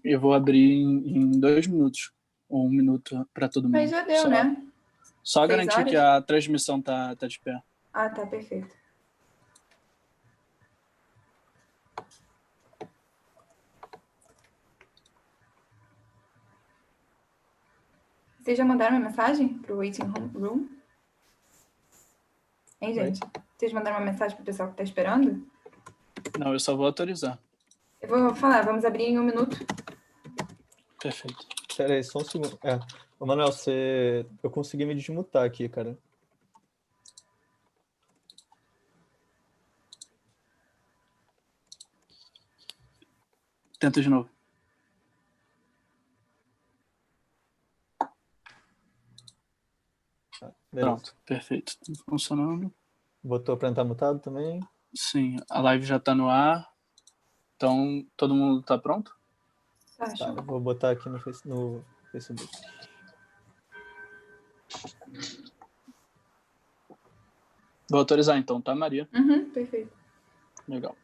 Eu vou abrir em 2 minutos, ou 1 minuto para todo mundo. Mas já deu, né? Só garantir que a transmissão tá de pé. Ah, tá, perfeito. Vocês já mandaram uma mensagem para o waiting room? Hein, gente? Vocês mandaram uma mensagem para o pessoal que está esperando? Não, eu só vou autorizar. Eu vou falar, vamos abrir em 1 minuto. Perfeito. Espera aí, só um segundo. Ô, Manuel, eu consegui me desmutar aqui, cara. Tenta de novo. Pronto, perfeito. Tá funcionando. Botou para estar mutado também? Sim, a live já está no ar. Então, todo mundo está pronto? Tá, eu vou botar aqui no Facebook. Vou autorizar então, tá, Maria? Uhum, perfeito. Legal.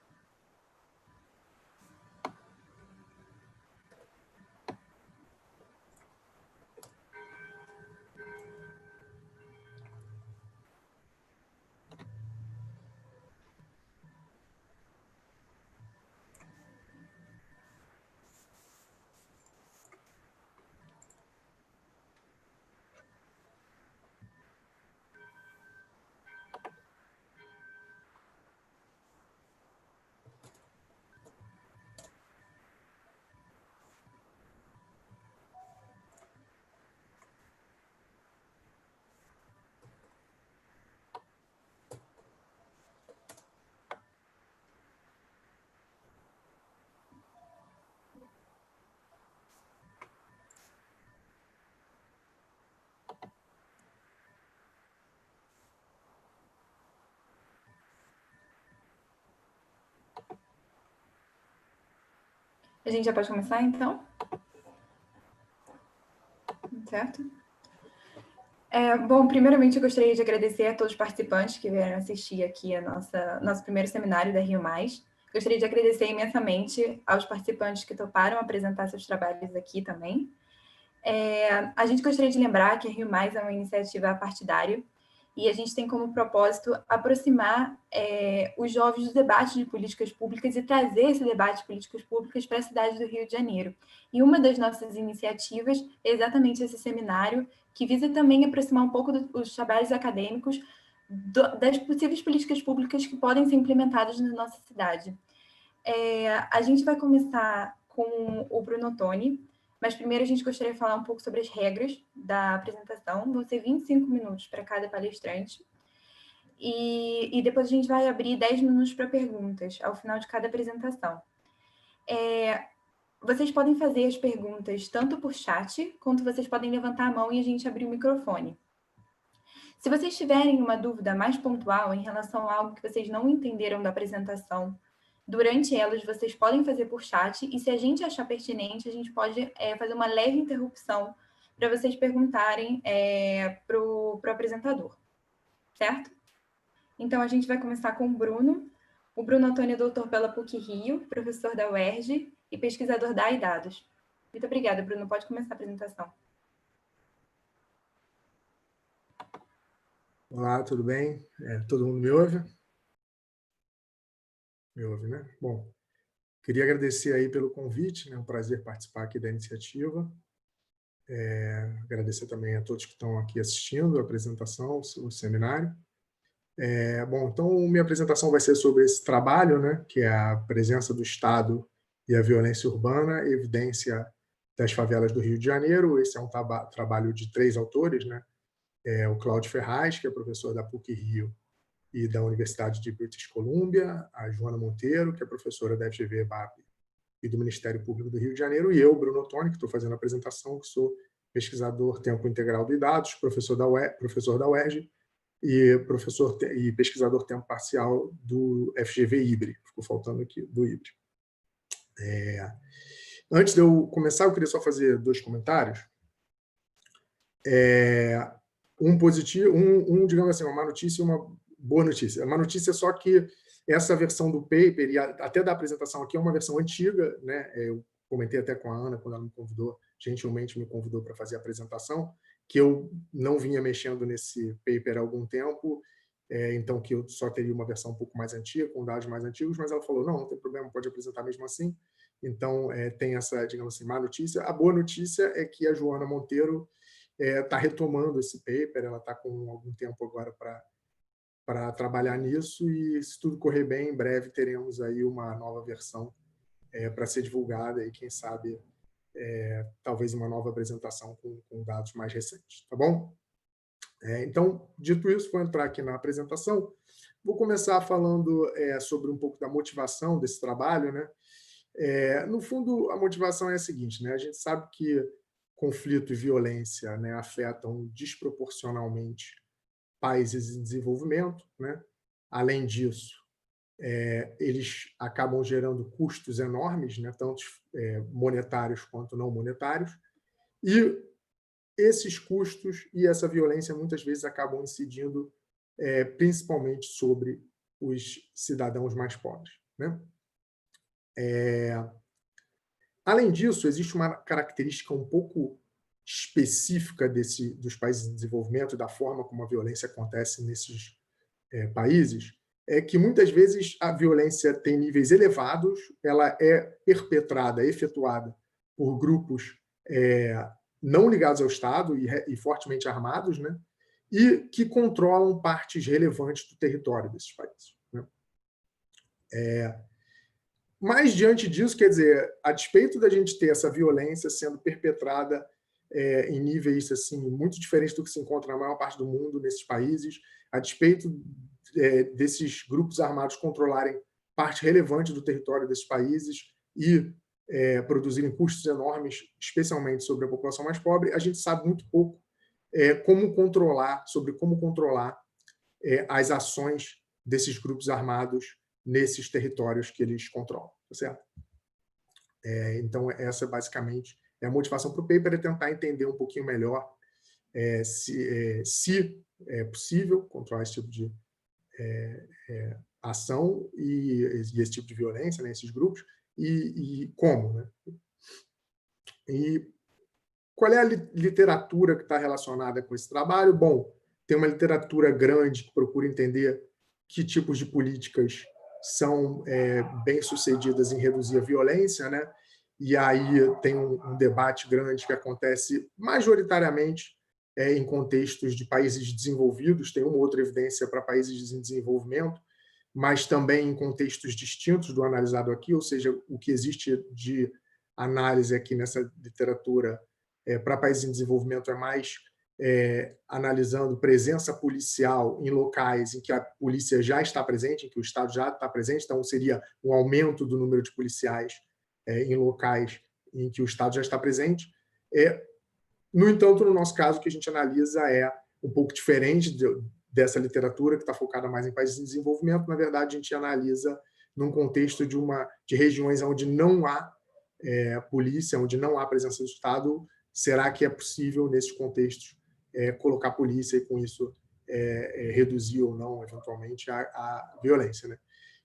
A gente já pode começar, então? Certo? Bom, primeiramente eu gostaria de agradecer a todos os participantes que vieram assistir aqui a nosso primeiro seminário da Rio+. Gostaria de agradecer imensamente aos participantes que toparam apresentar seus trabalhos aqui também. A gente gostaria de lembrar que a Rio+, é uma iniciativa partidária e a gente tem como propósito aproximar os jovens dos debates de políticas públicas e trazer esse debate de políticas públicas para a cidade do Rio de Janeiro. E uma das nossas iniciativas é exatamente esse seminário, que visa também aproximar um pouco dos trabalhos acadêmicos das possíveis políticas públicas que podem ser implementadas na nossa cidade. A gente vai começar com o Bruno Ottoni, mas primeiro a gente gostaria de falar um pouco sobre as regras da apresentação. Vão ser 25 minutos para cada palestrante. E depois a gente vai abrir 10 minutos para perguntas ao final de cada apresentação. Vocês podem fazer as perguntas tanto por chat, quanto vocês podem levantar a mão e a gente abrir o microfone. Se vocês tiverem uma dúvida mais pontual em relação a algo que vocês não entenderam da apresentação, durante elas vocês podem fazer por chat, e se a gente achar pertinente, a gente pode fazer uma leve interrupção para vocês perguntarem para o apresentador, certo? Então, a gente vai começar com o Bruno. O Bruno Ottoni é doutor pela PUC-Rio, professor da UERJ e pesquisador da AI-Dados. Muito obrigada, Bruno. Pode começar a apresentação. Olá, tudo bem? Todo mundo me ouve? Me ouve, né? Bom, queria agradecer aí pelo convite, né? É um prazer participar aqui da iniciativa. Agradecer também a todos que estão aqui assistindo a apresentação, o seminário. Bom, então minha apresentação vai ser sobre esse trabalho, né? Que é a presença do Estado e a violência urbana, evidência das favelas do Rio de Janeiro. Esse é um trabalho de 3 autores, né? O Cláudio Ferraz, que é professor da PUC-Rio e da Universidade de British Columbia, a Joana Monteiro, que é professora da FGV-BAP e do Ministério Público do Rio de Janeiro, e eu, Bruno Ottoni, que estou fazendo a apresentação, que sou pesquisador tempo integral de dados, professor da UERJ e pesquisador tempo parcial do FGV-IBRE. Ficou faltando aqui, do IBRE. Antes de eu começar, eu queria só fazer 2 comentários. Um positivo, digamos assim, uma má notícia e uma boa notícia. A má notícia é só que essa versão do paper, e até da apresentação aqui, é uma versão antiga, né? Eu comentei até com a Ana, quando ela me convidou, gentilmente me convidou para fazer a apresentação, que eu não vinha mexendo nesse paper há algum tempo, então que eu só teria uma versão um pouco mais antiga, com dados mais antigos, mas ela falou, não tem problema, pode apresentar mesmo assim. Então, tem essa, digamos assim, má notícia. A boa notícia é que a Joana Monteiro está retomando esse paper, ela está com algum tempo agora para trabalhar nisso, e se tudo correr bem, em breve teremos aí uma nova versão para ser divulgada, e quem sabe talvez uma nova apresentação com dados mais recentes, tá bom? Então, dito isso, vou entrar aqui na apresentação. Vou começar falando sobre um pouco da motivação desse trabalho, né? No fundo, a motivação é a seguinte, né? A gente sabe que conflito e violência, né, afetam desproporcionalmente países em desenvolvimento, né? Além disso, eles acabam gerando custos enormes, né, tanto monetários quanto não monetários, e esses custos e essa violência muitas vezes acabam incidindo principalmente sobre os cidadãos mais pobres, né? Além disso, existe uma característica um pouco específica dos países em desenvolvimento, da forma como a violência acontece nesses países, é que muitas vezes a violência tem níveis elevados, ela é perpetrada, efetuada por grupos não ligados ao Estado e fortemente armados, né? E que controlam partes relevantes do território desses países, né? Mas, diante disso, quer dizer, a despeito da gente ter essa violência sendo perpetrada em níveis assim, muito diferentes do que se encontra na maior parte do mundo, nesses países, a despeito desses grupos armados controlarem parte relevante do território desses países e produzirem custos enormes, especialmente sobre a população mais pobre, a gente sabe muito pouco sobre como controlar as ações desses grupos armados nesses territórios que eles controlam, tá certo? Então, essa basicamente é a motivação para o paper, é tentar entender um pouquinho melhor se é possível controlar esse tipo de ação e esse tipo de violência, né, esses grupos, e como, né? E qual é a literatura que está relacionada com esse trabalho? Bom, tem uma literatura grande que procura entender que tipos de políticas são bem-sucedidas em reduzir a violência, né? E aí tem um debate grande que acontece majoritariamente em contextos de países desenvolvidos, tem uma outra evidência para países em desenvolvimento, mas também em contextos distintos do analisado aqui, ou seja, o que existe de análise aqui nessa literatura para países em desenvolvimento é mais analisando presença policial em locais em que a polícia já está presente, em que o Estado já está presente, então seria um aumento do número de policiais em locais em que o Estado já está presente. No entanto, no nosso caso, o que a gente analisa é um pouco diferente dessa literatura, que está focada mais em países em desenvolvimento. Na verdade, a gente analisa num contexto de regiões onde não há polícia, onde não há presença do Estado. Será que é possível, nesses contextos, colocar polícia e, com isso, reduzir ou não, eventualmente, a violência, né?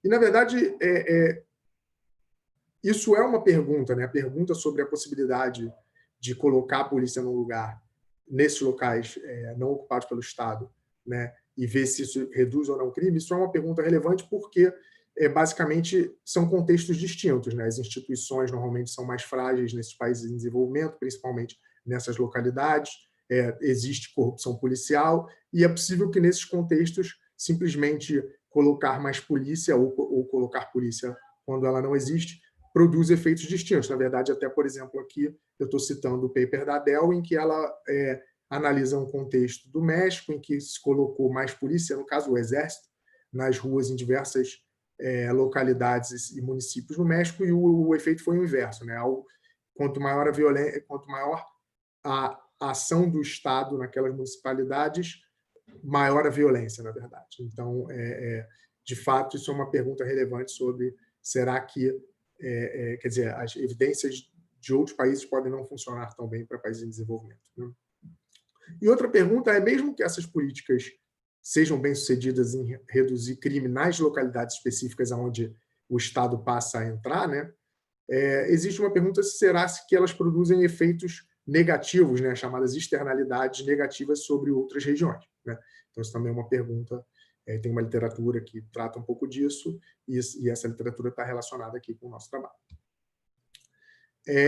E, na verdade, isso é uma pergunta, né? A pergunta sobre a possibilidade de colocar a polícia num lugar, nesses locais não ocupados pelo Estado, né? E ver se isso reduz ou não o crime, isso é uma pergunta relevante porque, basicamente, são contextos distintos, né? As instituições normalmente são mais frágeis nesses países em desenvolvimento, principalmente nessas localidades, existe corrupção policial, e é possível que, nesses contextos, simplesmente colocar mais polícia ou colocar polícia quando ela não existe, produz efeitos distintos. Na verdade, até, por exemplo, aqui eu estou citando o paper da Adele, em que ela analisa um contexto do México, em que se colocou mais polícia, no caso o Exército, nas ruas em diversas localidades e municípios no México, e o efeito foi o inverso, né? Quanto maior a violência, quanto maior a ação do Estado naquelas municipalidades, maior a violência, na verdade. Então, de fato, isso é uma pergunta relevante sobre será que, quer dizer, as evidências de outros países podem não funcionar tão bem para países em desenvolvimento, né? E outra pergunta é, mesmo que essas políticas sejam bem-sucedidas em reduzir crime nas localidades específicas onde o Estado passa a entrar, né? existe uma pergunta: será que elas produzem efeitos negativos, né, chamadas externalidades negativas sobre outras regiões, né? Então, isso também é uma pergunta. Tem uma literatura que trata um pouco disso, e essa literatura está relacionada aqui com o nosso trabalho.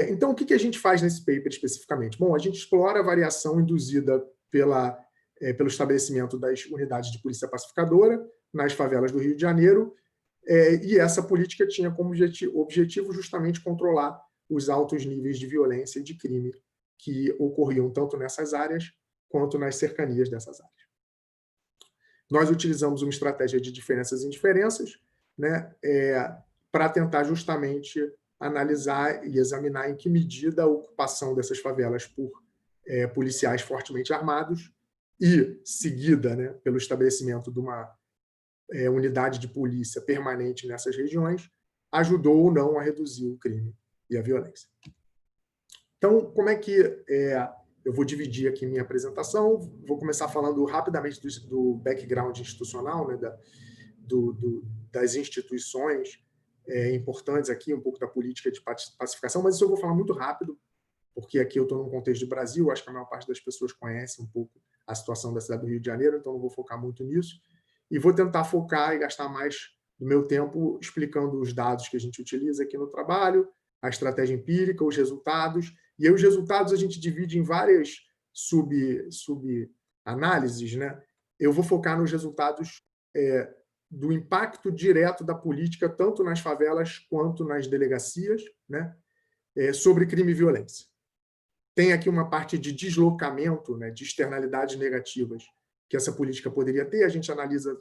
Então, o que a gente faz nesse paper especificamente? Bom, a gente explora a variação induzida pelo estabelecimento das unidades de polícia pacificadora nas favelas do Rio de Janeiro, e essa política tinha como objetivo justamente controlar os altos níveis de violência e de crime que ocorriam tanto nessas áreas quanto nas cercanias dessas áreas. Nós utilizamos uma estratégia de diferenças e indiferenças, né, para tentar justamente analisar e examinar em que medida a ocupação dessas favelas por policiais fortemente armados e seguida, né, pelo estabelecimento de uma unidade de polícia permanente nessas regiões ajudou ou não a reduzir o crime e a violência. Então, como é que eu vou dividir aqui minha apresentação? Vou começar falando rapidamente do background institucional, né, das instituições importantes aqui, um pouco da política de pacificação, mas isso eu vou falar muito rápido, porque aqui eu estou num contexto de Brasil, acho que a maior parte das pessoas conhece um pouco a situação da cidade do Rio de Janeiro, então não vou focar muito nisso, e vou tentar focar e gastar mais do meu tempo explicando os dados que a gente utiliza aqui no trabalho, a estratégia empírica, os resultados, e aí os resultados a gente divide em várias sub-análises, né? Eu vou focar nos resultados do impacto direto da política, tanto nas favelas quanto nas delegacias, né, sobre crime e violência. Tem aqui uma parte de deslocamento, né, de externalidades negativas que essa política poderia ter. A gente analisa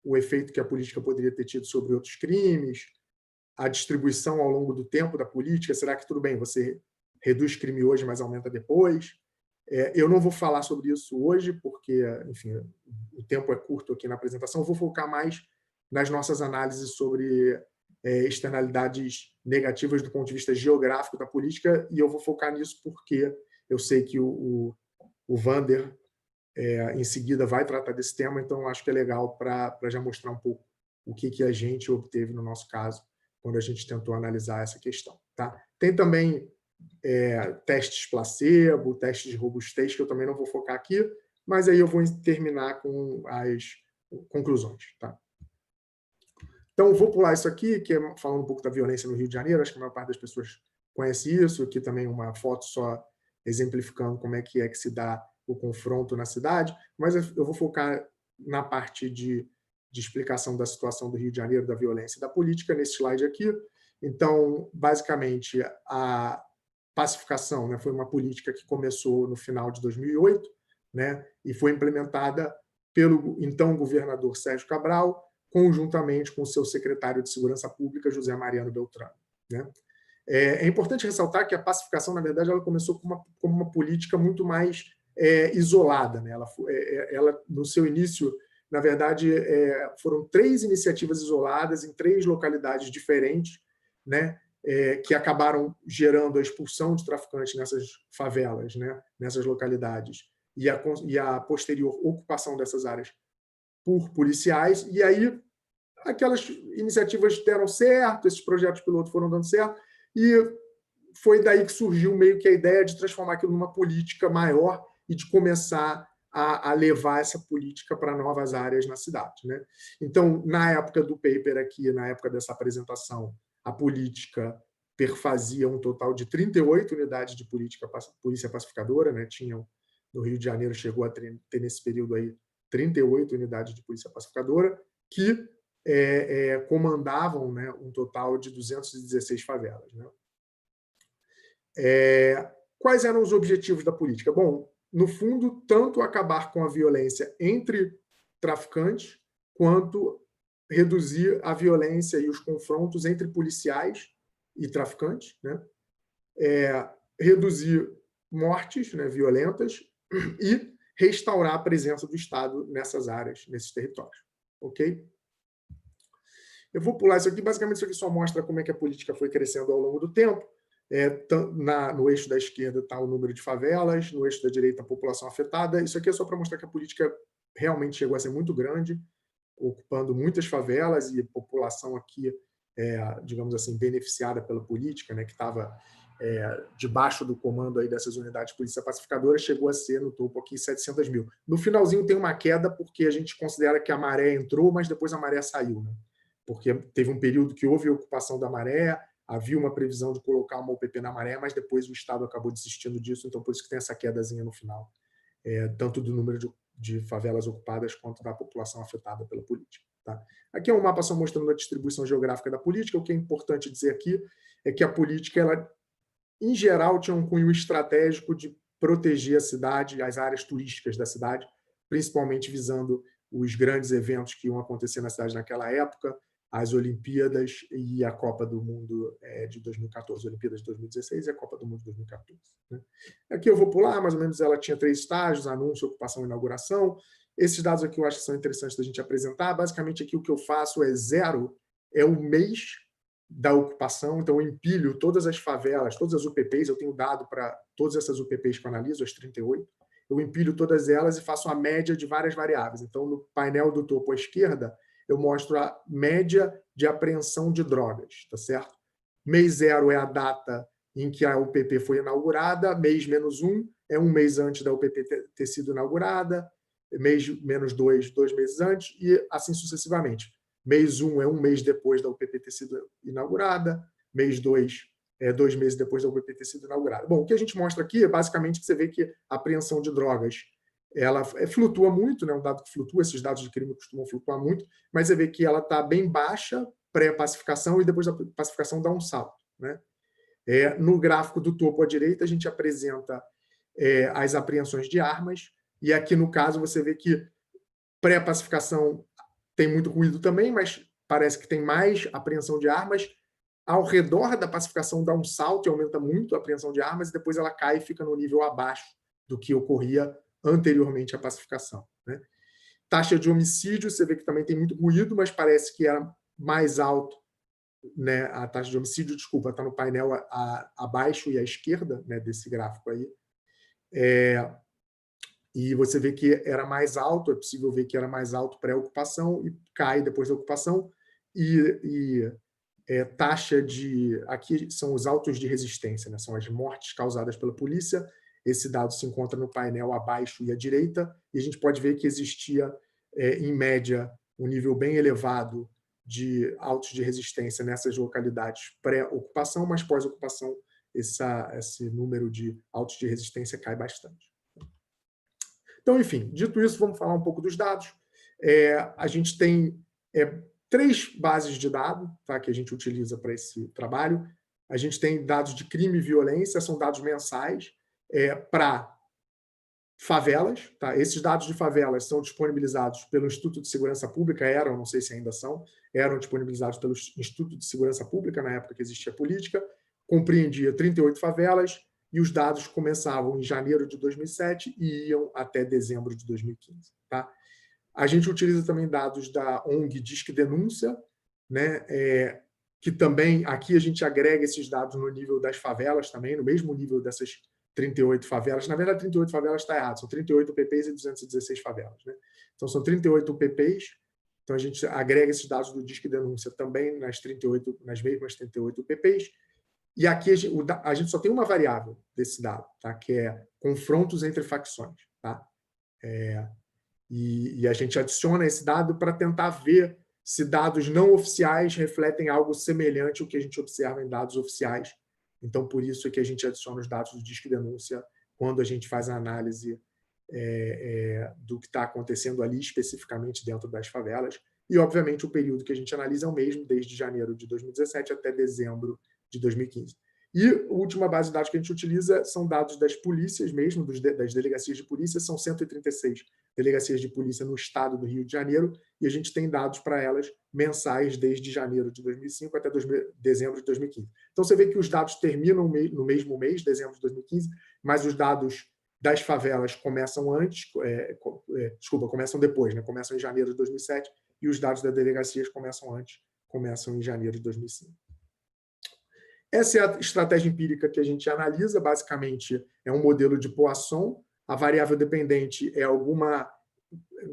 o efeito que a política poderia ter tido sobre outros crimes, a distribuição ao longo do tempo da política. Será que, tudo bem, você reduz crime hoje, mas aumenta depois? Eu não vou falar sobre isso hoje, porque, enfim, o tempo é curto aqui na apresentação. Eu vou focar mais nas nossas análises sobre externalidades negativas do ponto de vista geográfico da política, e eu vou focar nisso porque eu sei que o Vander, em seguida, vai tratar desse tema, então acho que é legal para já mostrar um pouco o que a gente obteve no nosso caso, quando a gente tentou analisar essa questão. Tá? Tem também testes placebo, testes de robustez, que eu também não vou focar aqui, mas aí eu vou terminar com as conclusões. Tá? Então, vou pular isso aqui, que é falando um pouco da violência no Rio de Janeiro. Acho que a maior parte das pessoas conhece isso. Aqui também uma foto só exemplificando como é que se dá o confronto na cidade, mas eu vou focar na parte de explicação da situação do Rio de Janeiro, da violência e da política, nesse slide aqui. Então, basicamente, a pacificação, né, foi uma política que começou no final de 2008, né, e foi implementada pelo então governador Sérgio Cabral, conjuntamente com o seu secretário de Segurança Pública, José Mariano Beltrame, né? É importante ressaltar que a pacificação, na verdade, ela começou como uma política muito mais isolada, né? Ela, no seu início, na verdade, foram 3 iniciativas isoladas em 3 localidades diferentes, né? Que acabaram gerando a expulsão de traficantes nessas favelas, né? Nessas localidades, e a posterior ocupação dessas áreas por policiais. E aí aquelas iniciativas deram certo, esses projetos piloto foram dando certo, e foi daí que surgiu meio que a ideia de transformar aquilo numa política maior e de começar a levar essa política para novas áreas na cidade, né? Então, na época do paper aqui, na época dessa apresentação, a política perfazia um total de 38 unidades de polícia pacificadora, né? Tinham, no Rio de Janeiro, chegou a ter nesse período aí 38 unidades de polícia pacificadora, que comandavam, né, um total de 216 favelas. Né? Quais eram os objetivos da política? Bom, no fundo, tanto acabar com a violência entre traficantes, quanto reduzir a violência e os confrontos entre policiais e traficantes, né? Reduzir mortes, né, violentas, e restaurar a presença do Estado nessas áreas, nesses territórios. Ok? Eu vou pular isso aqui. Basicamente, isso aqui só mostra como é que a política foi crescendo ao longo do tempo. No eixo da esquerda está o número de favelas, no eixo da direita a população afetada. Isso aqui é só para mostrar que a política realmente chegou a ser muito grande, ocupando muitas favelas, e a população aqui digamos assim, beneficiada pela política, né, que estava debaixo do comando aí dessas unidades de polícia pacificadora, chegou a ser no topo aqui 700 mil. No finalzinho tem uma queda porque a gente considera que a maré entrou, mas depois a maré saiu, né? Porque teve um período que houve ocupação da maré, havia uma previsão de colocar uma UPP na maré, mas depois o Estado acabou desistindo disso, então por isso que tem essa quedazinha no final, tanto do número de favelas ocupadas quanto da população afetada pela política. Tá? Aqui é um mapa só mostrando a distribuição geográfica da política. O que é importante dizer aqui é que a política, ela, em geral, tinha um cunho estratégico de proteger a cidade, as áreas turísticas da cidade, principalmente visando os grandes eventos que iam acontecer na cidade naquela época, as Olimpíadas e a Copa do Mundo de 2014, Olimpíadas de 2016 e a Copa do Mundo de 2014. Né? Aqui eu vou pular, mais ou menos ela tinha 3 estágios, anúncio, ocupação e inauguração. Esses dados aqui eu acho que são interessantes da gente apresentar. Basicamente, aqui o que eu faço é 0, é o mês da ocupação, então eu empilho todas as favelas, todas as UPPs, eu tenho dado para todas essas UPPs que eu analiso, as 38, eu empilho todas elas e faço a média de várias variáveis. Então, no painel do topo à esquerda, eu mostro a média de apreensão de drogas, tá certo? Mês 0 é a data em que a UPP foi inaugurada, mês -1 é um mês antes da UPP ter sido inaugurada, mês -2, 2 meses antes, e assim sucessivamente. Mês 1 é um mês depois da UPP ter sido inaugurada, mês 2 é 2 meses depois da UPP ter sido inaugurada. Bom, o que a gente mostra aqui é basicamente que você vê que a apreensão de drogas ela flutua muito, né? Um dado que flutua, esses dados de crime costumam flutuar muito, mas você vê que ela está bem baixa pré-pacificação e depois da pacificação dá um salto. Né? No gráfico do topo à direita, a gente apresenta as apreensões de armas, e aqui no caso você vê que pré-pacificação tem muito ruído também, mas parece que tem mais apreensão de armas. Ao redor da pacificação dá um salto e aumenta muito a apreensão de armas, e depois ela cai e fica no nível abaixo do que ocorria anteriormente à pacificação. Né? Taxa de homicídio, você vê que também tem muito ruído, mas parece que era mais alto, né? A taxa de homicídio, desculpa, está no painel abaixo e à esquerda, né, desse gráfico aí. E você vê que era mais alto, é possível ver que era mais alto pré-ocupação e cai depois da ocupação. Taxa de... Aqui são os autos de resistência, né? São as mortes causadas pela polícia. Esse dado se encontra no painel abaixo e à direita, e a gente pode ver que existia, em média, um nível bem elevado de autos de resistência nessas localidades pré-ocupação, mas pós-ocupação esse número de autos de resistência cai bastante. Então, enfim, dito isso, vamos falar um pouco dos dados. A gente tem 3 bases de dados, tá, que a gente utiliza para esse trabalho. A gente tem dados de crime e violência, são dados mensais, para favelas. Tá? Esses dados de favelas são disponibilizados pelo Instituto de Segurança Pública, não sei se ainda são, eram disponibilizados pelo Instituto de Segurança Pública, na época que existia política, compreendia 38 favelas, e os dados começavam em janeiro de 2007 e iam até dezembro de 2015. Tá? A gente utiliza também dados da ONG Disque Denúncia, né? Que também, aqui a gente agrega esses dados no nível das favelas também, no mesmo nível dessas 38 favelas. Na verdade, 38 favelas está errado, são 38 UPPs e 216 favelas. Né? Então, são 38 UPPs, então a gente agrega esses dados do Disque Denúncia também nas mesmas 38 UPPs, e aqui a gente só tem uma variável desse dado, tá? Que é confrontos entre facções. Tá? E a gente adiciona esse dado para tentar ver se dados não oficiais refletem algo semelhante ao que a gente observa em dados oficiais. Então, por isso é que a gente adiciona os dados do Disque Denúncia quando a gente faz a análise do que está acontecendo ali, especificamente dentro das favelas. E, obviamente, o período que a gente analisa é o mesmo, desde janeiro de 2017 até dezembro de 2015. E a última base de dados que a gente utiliza são dados das polícias mesmo, das delegacias de polícia, são 136 delegacias de polícia no estado do Rio de Janeiro, e a gente tem dados para elas mensais desde janeiro de 2005 até dezembro de 2015. Então, você vê que os dados terminam no mesmo mês, dezembro de 2015, mas os dados das favelas começam antes, começam depois, né? Começam em janeiro de 2007, e os dados das delegacias começam antes, começam em janeiro de 2005. Essa é a estratégia empírica que a gente analisa, basicamente é um modelo de Poisson. A variável dependente é alguma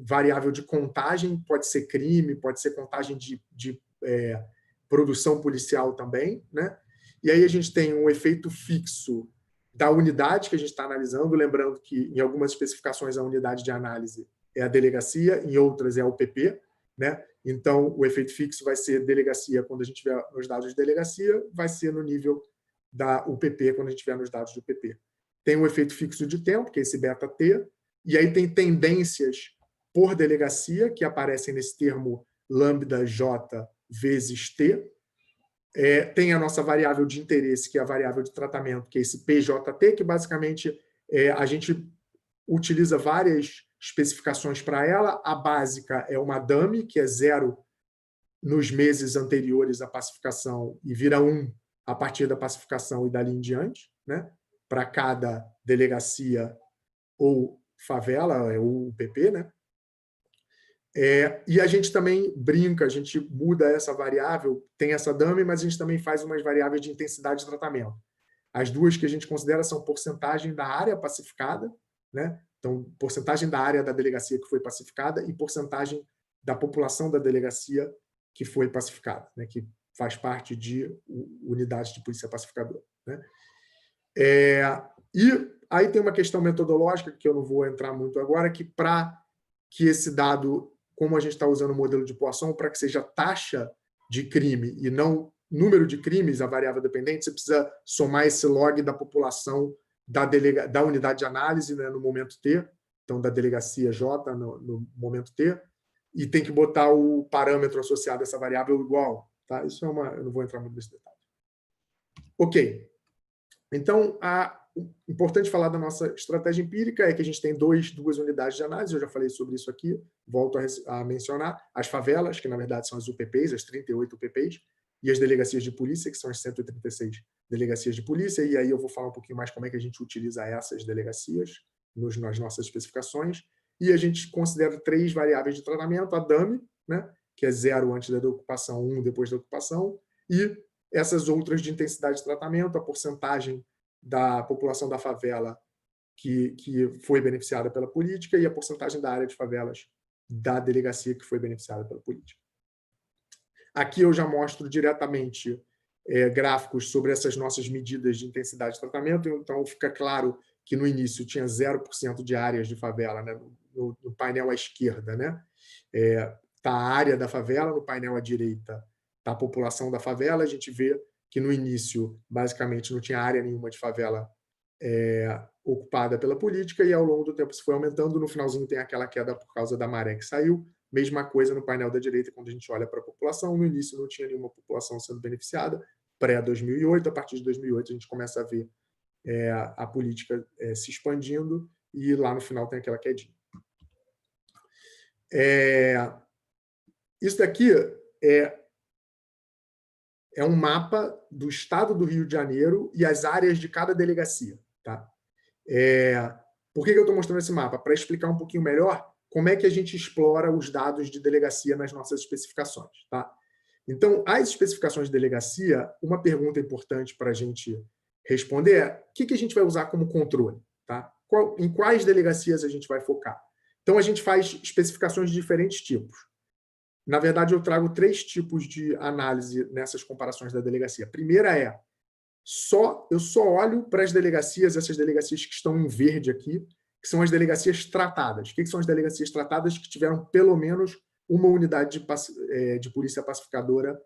variável de contagem, pode ser crime, pode ser contagem de produção policial também, né? E aí a gente tem um efeito fixo da unidade que a gente está analisando, lembrando que em algumas especificações a unidade de análise é a delegacia, em outras é a UPP, né? Então, o efeito fixo vai ser delegacia quando a gente tiver nos dados de delegacia, vai ser no nível da UPP quando a gente tiver nos dados de UPP. Tem um efeito fixo de tempo, que é esse beta-T, e aí tem tendências por delegacia, que aparecem nesse termo lambda J vezes T. Tem a nossa variável de interesse, que é a variável de tratamento, que é esse PJT, que basicamente a gente utiliza várias especificações para ela. A básica é uma dummy, que é 0 nos meses anteriores à pacificação e vira 1 a partir da pacificação e dali em diante, né? Para cada delegacia ou favela, ou UPP, né? E a gente também brinca, a gente muda essa variável, tem essa dummy, mas a gente também faz umas variáveis de intensidade de tratamento. As duas que a gente considera são porcentagem da área pacificada, né? Então, porcentagem da área da delegacia que foi pacificada e porcentagem da população da delegacia que foi pacificada, né? Que faz parte de unidades de polícia pacificadora, né? E aí tem uma questão metodológica, que eu não vou entrar muito agora, que para que esse dado, como a gente está usando o modelo de Poisson, para que seja taxa de crime e não número de crimes, a variável dependente, você precisa somar esse log da população da unidade de análise, né, no momento T, então da delegacia J no momento T, e tem que botar o parâmetro associado a essa variável igual. Tá? Isso eu não vou entrar muito nesse detalhe. Ok. Então, importante falar da nossa estratégia empírica é que a gente tem duas unidades de análise, eu já falei sobre isso aqui, volto a mencionar, as favelas, que na verdade são as UPPs, as 38 UPPs, e as delegacias de polícia, que são as 136 delegacias de polícia, e aí eu vou falar um pouquinho mais como é que a gente utiliza essas delegacias nas nossas especificações, e a gente considera 3 variáveis de tratamento, a dummy, né, que é 0 antes da ocupação, 1 depois da ocupação, e essas outras de intensidade de tratamento, a porcentagem da população da favela que foi beneficiada pela política e a porcentagem da área de favelas da delegacia que foi beneficiada pela política. Aqui eu já mostro diretamente gráficos sobre essas nossas medidas de intensidade de tratamento, então fica claro que no início tinha 0% de áreas de favela, né, no painel à esquerda, né? Tá a área da favela, no painel à direita está a população da favela, a gente vê que no início, basicamente, não tinha área nenhuma de favela ocupada pela política, e ao longo do tempo isso foi aumentando, no finalzinho tem aquela queda por causa da maré que saiu, mesma coisa no painel da direita, quando a gente olha para a população, no início não tinha nenhuma população sendo beneficiada, pré-2008, a partir de 2008 a gente começa a ver a política se expandindo, e lá no final tem aquela quedinha. Isso daqui é um mapa do estado do Rio de Janeiro e as áreas de cada delegacia. Tá? Por que eu estou mostrando esse mapa? Para explicar um pouquinho melhor como é que a gente explora os dados de delegacia nas nossas especificações. Tá? Então, as especificações de delegacia, uma pergunta importante para a gente responder é o que a gente vai usar como controle? Tá? Em quais delegacias a gente vai focar? Então, a gente faz especificações de diferentes tipos. Na verdade, eu trago 3 tipos de análise nessas comparações da delegacia. A primeira eu só olho para as delegacias, essas delegacias que estão em verde aqui, que são as delegacias tratadas. O que são as delegacias tratadas? Que tiveram pelo menos uma unidade de polícia pacificadora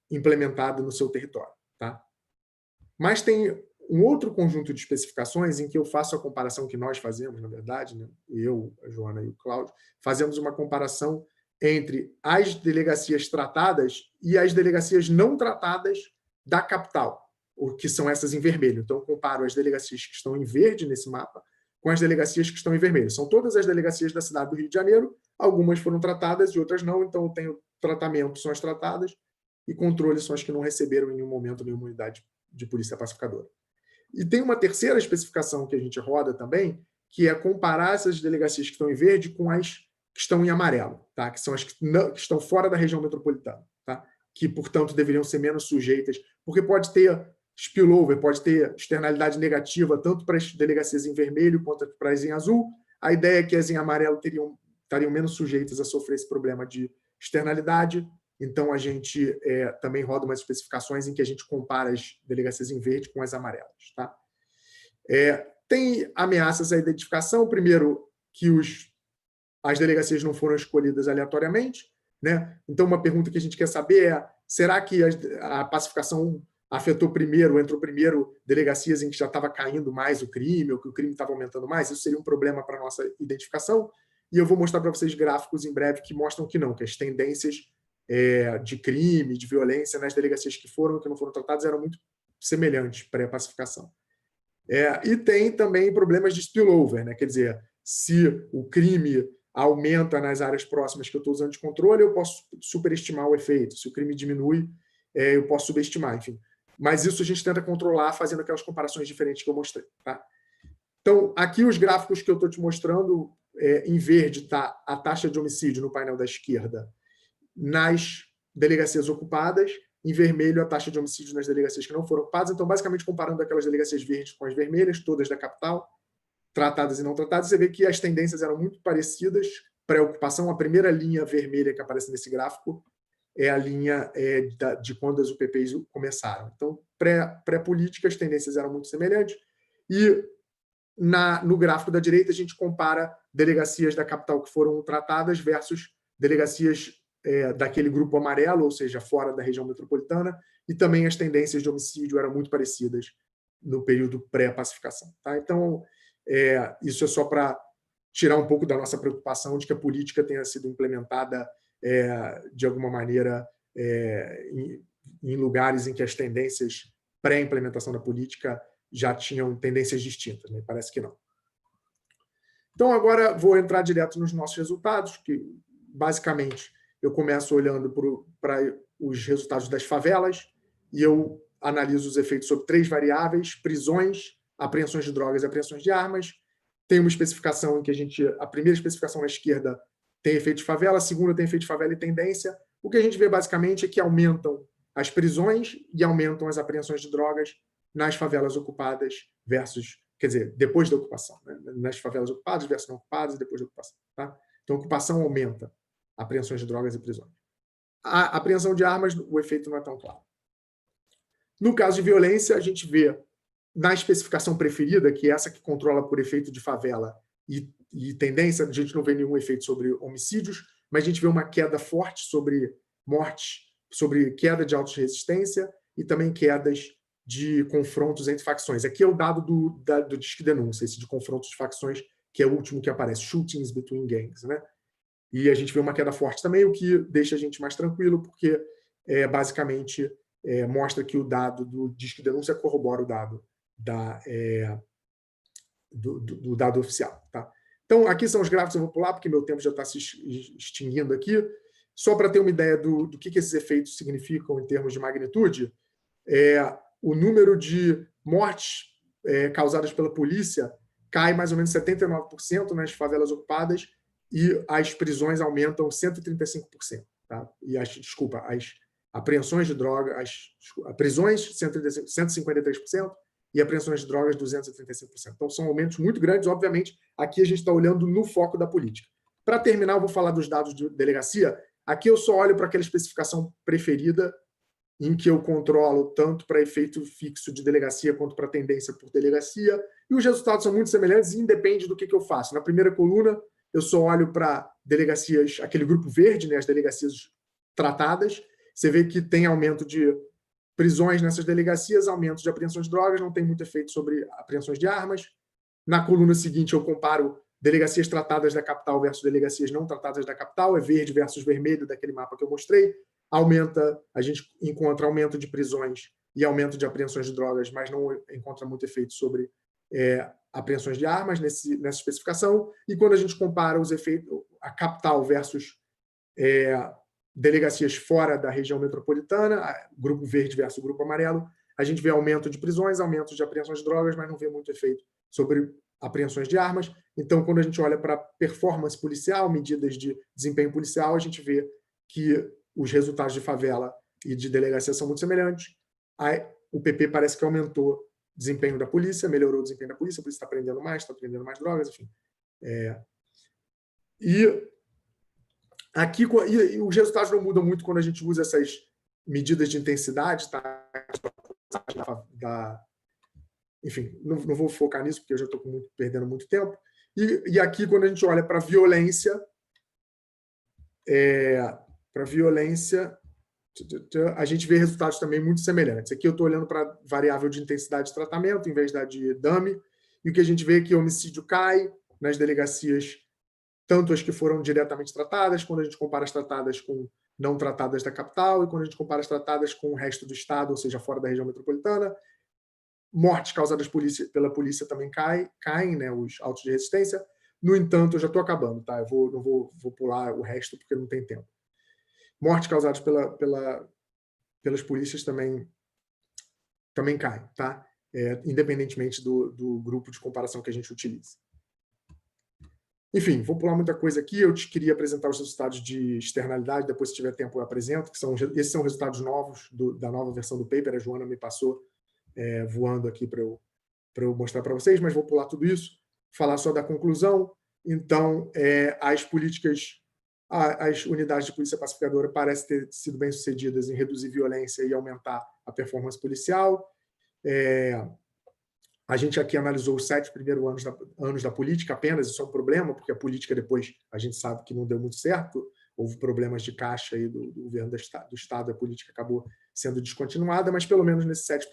implementada no seu território. Tá? Mas tem um outro conjunto de especificações em que eu faço a comparação que nós fazemos, na verdade, né? Eu, a Joana e o Cláudio, fazemos uma comparação entre as delegacias tratadas e as delegacias não tratadas da capital, que são essas em vermelho. Então, eu comparo as delegacias que estão em verde nesse mapa com as delegacias que estão em vermelho. São todas as delegacias da cidade do Rio de Janeiro, algumas foram tratadas e outras não, então eu tenho tratamento, são as tratadas, e controle são as que não receberam em nenhum momento nenhuma unidade de polícia pacificadora. E tem uma terceira especificação que a gente roda também, que é comparar essas delegacias que estão em verde com as que estão em amarelo, tá? Que são as que estão fora da região metropolitana, tá? Que, portanto, deveriam ser menos sujeitas, porque pode ter spillover, pode ter externalidade negativa, tanto para as delegacias em vermelho quanto para as em azul. A ideia é que as em amarelo estariam menos sujeitas a sofrer esse problema de externalidade. Então, a gente também roda umas especificações em que a gente compara as delegacias em verde com as amarelas. Tá? Tem ameaças à identificação. Primeiro, que as delegacias não foram escolhidas aleatoriamente. Né? Então, uma pergunta que a gente quer saber é: será que a pacificação entrou primeiro delegacias em que já estava caindo mais o crime, ou que o crime estava aumentando mais? Isso seria um problema para a nossa identificação. E eu vou mostrar para vocês gráficos em breve que mostram que não, que as tendências de crime, de violência nas delegacias que foram e que não foram tratadas eram muito semelhantes pré-pacificação. E tem também problemas de spillover, né? Quer dizer, se o crime aumenta nas áreas próximas que eu estou usando de controle, eu posso superestimar o efeito. Se o crime diminui, eu posso subestimar, enfim. Mas isso a gente tenta controlar fazendo aquelas comparações diferentes que eu mostrei. Tá? Então, aqui os gráficos que eu estou te mostrando, em verde está a taxa de homicídio no painel da esquerda nas delegacias ocupadas, em vermelho a taxa de homicídio nas delegacias que não foram ocupadas. Então, basicamente, comparando aquelas delegacias verdes com as vermelhas, todas da capital, tratadas e não tratadas, você vê que as tendências eram muito parecidas. Pré-ocupação, a primeira linha vermelha que aparece nesse gráfico é a linha de quando as UPPs começaram. Então, pré-política, as tendências eram muito semelhantes. E no gráfico da direita, a gente compara delegacias da capital que foram tratadas versus delegacias daquele grupo amarelo, ou seja, fora da região metropolitana, e também as tendências de homicídio eram muito parecidas no período pré-pacificação. Tá? Então, isso é só para tirar um pouco da nossa preocupação de que a política tenha sido implementada de alguma maneira em lugares em que as tendências pré-implementação da política já tinham tendências distintas, né? Parece que não. Então, agora vou entrar direto nos nossos resultados, que basicamente eu começo olhando para os resultados das favelas e eu analiso os efeitos sobre 3 variáveis: prisões, apreensões de drogas e apreensões de armas. Tem uma especificação em que a primeira especificação à esquerda tem efeito de favela, a segunda tem efeito de favela e tendência. O que a gente vê basicamente é que aumentam as prisões e aumentam as apreensões de drogas nas favelas ocupadas versus, quer dizer, depois da ocupação, né? Nas favelas ocupadas versus não ocupadas e depois da ocupação. Tá? Então, a ocupação aumenta apreensões de drogas e prisões. A apreensão de armas, o efeito não é tão claro. No caso de violência, a gente vê na especificação preferida, que é essa que controla por efeito de favela e tendência, a gente não vê nenhum efeito sobre homicídios, mas a gente vê uma queda forte sobre mortes, sobre queda de autorresistência e também quedas de confrontos entre facções. Aqui é o dado do Disque Denúncia, esse de confrontos de facções, que é o último que aparece, shootings between gangs, né? E a gente vê uma queda forte também, o que deixa a gente mais tranquilo, porque basicamente mostra que o dado do Disque Denúncia corrobora o dado do dado oficial. Tá? Então, aqui são os gráficos, eu vou pular, porque meu tempo já está se extinguindo aqui. Só para ter uma ideia do que esses efeitos significam em termos de magnitude, o número de mortes causadas pela polícia cai mais ou menos 79% nas favelas ocupadas e as prisões aumentam 135%. Tá? E as apreensões de droga, as prisões 153% e apreensões de drogas 235%. Então, são aumentos muito grandes. Obviamente, aqui a gente está olhando no foco da política. Para terminar, eu vou falar dos dados de delegacia. Aqui eu só olho para aquela especificação preferida, em que eu controlo tanto para efeito fixo de delegacia quanto para tendência por delegacia, e os resultados são muito semelhantes e independe do que eu faço. Na primeira coluna, eu só olho para delegacias, aquele grupo verde, né, as delegacias tratadas. Você vê que tem aumento de prisões nessas delegacias, aumento de apreensões de drogas, não tem muito efeito sobre apreensões de armas. Na coluna seguinte, eu comparo delegacias tratadas da capital versus delegacias não tratadas da capital, é verde versus vermelho daquele mapa que eu mostrei. A gente encontra aumento de prisões e aumento de apreensões de drogas, mas não encontra muito efeito sobre apreensões de armas nessa especificação. E quando a gente compara os efeitos, a capital versus delegacias fora da região metropolitana, grupo verde versus grupo amarelo, a gente vê aumento de prisões, aumento de apreensões de drogas, mas não vê muito efeito sobre apreensões de armas. Então, quando a gente olha para performance policial, medidas de desempenho policial, a gente vê que os resultados de favela e de delegacia são muito semelhantes. O PP parece que aumentou o desempenho da polícia, melhorou o desempenho da polícia, a polícia está prendendo mais drogas, enfim. E Aqui, e os resultados não mudam muito quando a gente usa essas medidas de intensidade, tá? Enfim, não vou focar nisso, porque eu já estou perdendo muito tempo. E aqui, quando a gente olha para violência, a gente vê resultados também muito semelhantes. Aqui eu estou olhando para variável de intensidade de tratamento, em vez da de dummy, e o que a gente vê é que o homicídio cai nas delegacias, tanto as que foram diretamente tratadas, quando a gente compara as tratadas com não tratadas da capital, e quando a gente compara as tratadas com o resto do estado, ou seja, fora da região metropolitana. Mortes causadas pela polícia também caem, né, os autos de resistência. No entanto, eu já estou acabando, tá? Eu não vou pular o resto, porque não tem tempo. Mortes causadas pelas polícias também caem, tá? Independentemente do grupo de comparação que a gente utiliza. Enfim, vou pular muita coisa aqui. Eu te queria apresentar os resultados de externalidade, depois, se tiver tempo, eu apresento. Esses são resultados novos da nova versão do paper. A Joana me passou voando aqui para eu mostrar para vocês, mas vou pular tudo isso, falar só da conclusão. Então, as unidades de polícia pacificadora parecem ter sido bem-sucedidas em reduzir violência e aumentar a performance policial. A gente aqui analisou os 7 primeiros anos da política apenas, isso é um problema, porque a política depois, a gente sabe que não deu muito certo, houve problemas de caixa aí do governo do Estado, a política acabou sendo descontinuada, mas pelo menos nesses 7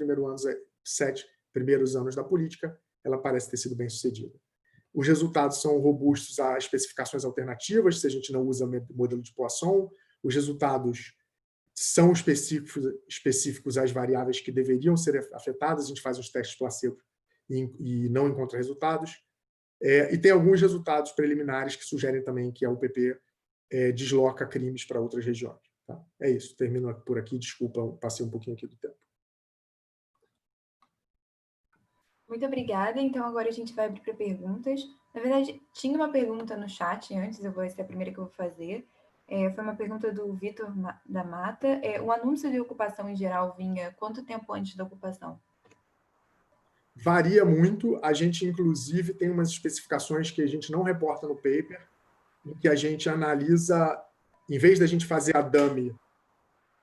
primeiros anos da política, ela parece ter sido bem-sucedida. Os resultados são robustos a especificações alternativas, se a gente não usa modelo de Poisson. Os resultados são específicos às variáveis que deveriam ser afetadas. A gente faz os testes placebo e não encontra resultados. E tem alguns resultados preliminares que sugerem também que a UPP desloca crimes para outras regiões. Tá? É isso, termino por aqui. Desculpa, passei um pouquinho aqui do tempo. Muito obrigada. Então, agora a gente vai abrir para perguntas. Na verdade, tinha uma pergunta no chat antes, essa é a primeira que eu vou fazer. Foi uma pergunta do Vitor da Mata. O anúncio de ocupação em geral vinha quanto tempo antes da ocupação? Varia muito. A gente, inclusive, tem umas especificações que a gente não reporta no paper, em que a gente analisa, em vez da gente fazer a dummy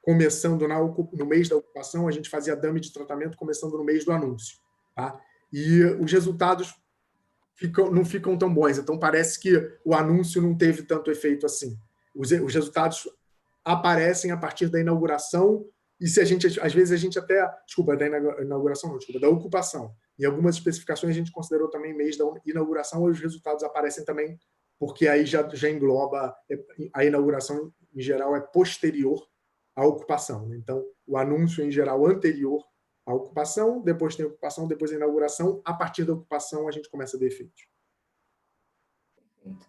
começando no mês da ocupação, a gente fazia a dummy de tratamento começando no mês do anúncio. Tá? E os resultados não ficam tão bons. Então, parece que o anúncio não teve tanto efeito assim. Os resultados aparecem a partir da inauguração, e se às vezes a gente até... Desculpa, da inauguração não, desculpa, da ocupação. Em algumas especificações, a gente considerou também mês da inauguração, e os resultados aparecem também, porque aí já engloba... A inauguração, em geral, é posterior à ocupação. Então, o anúncio, em geral, anterior a ocupação, depois tem a ocupação, depois a inauguração. A partir da ocupação, a gente começa a ver efeitos. Perfeito.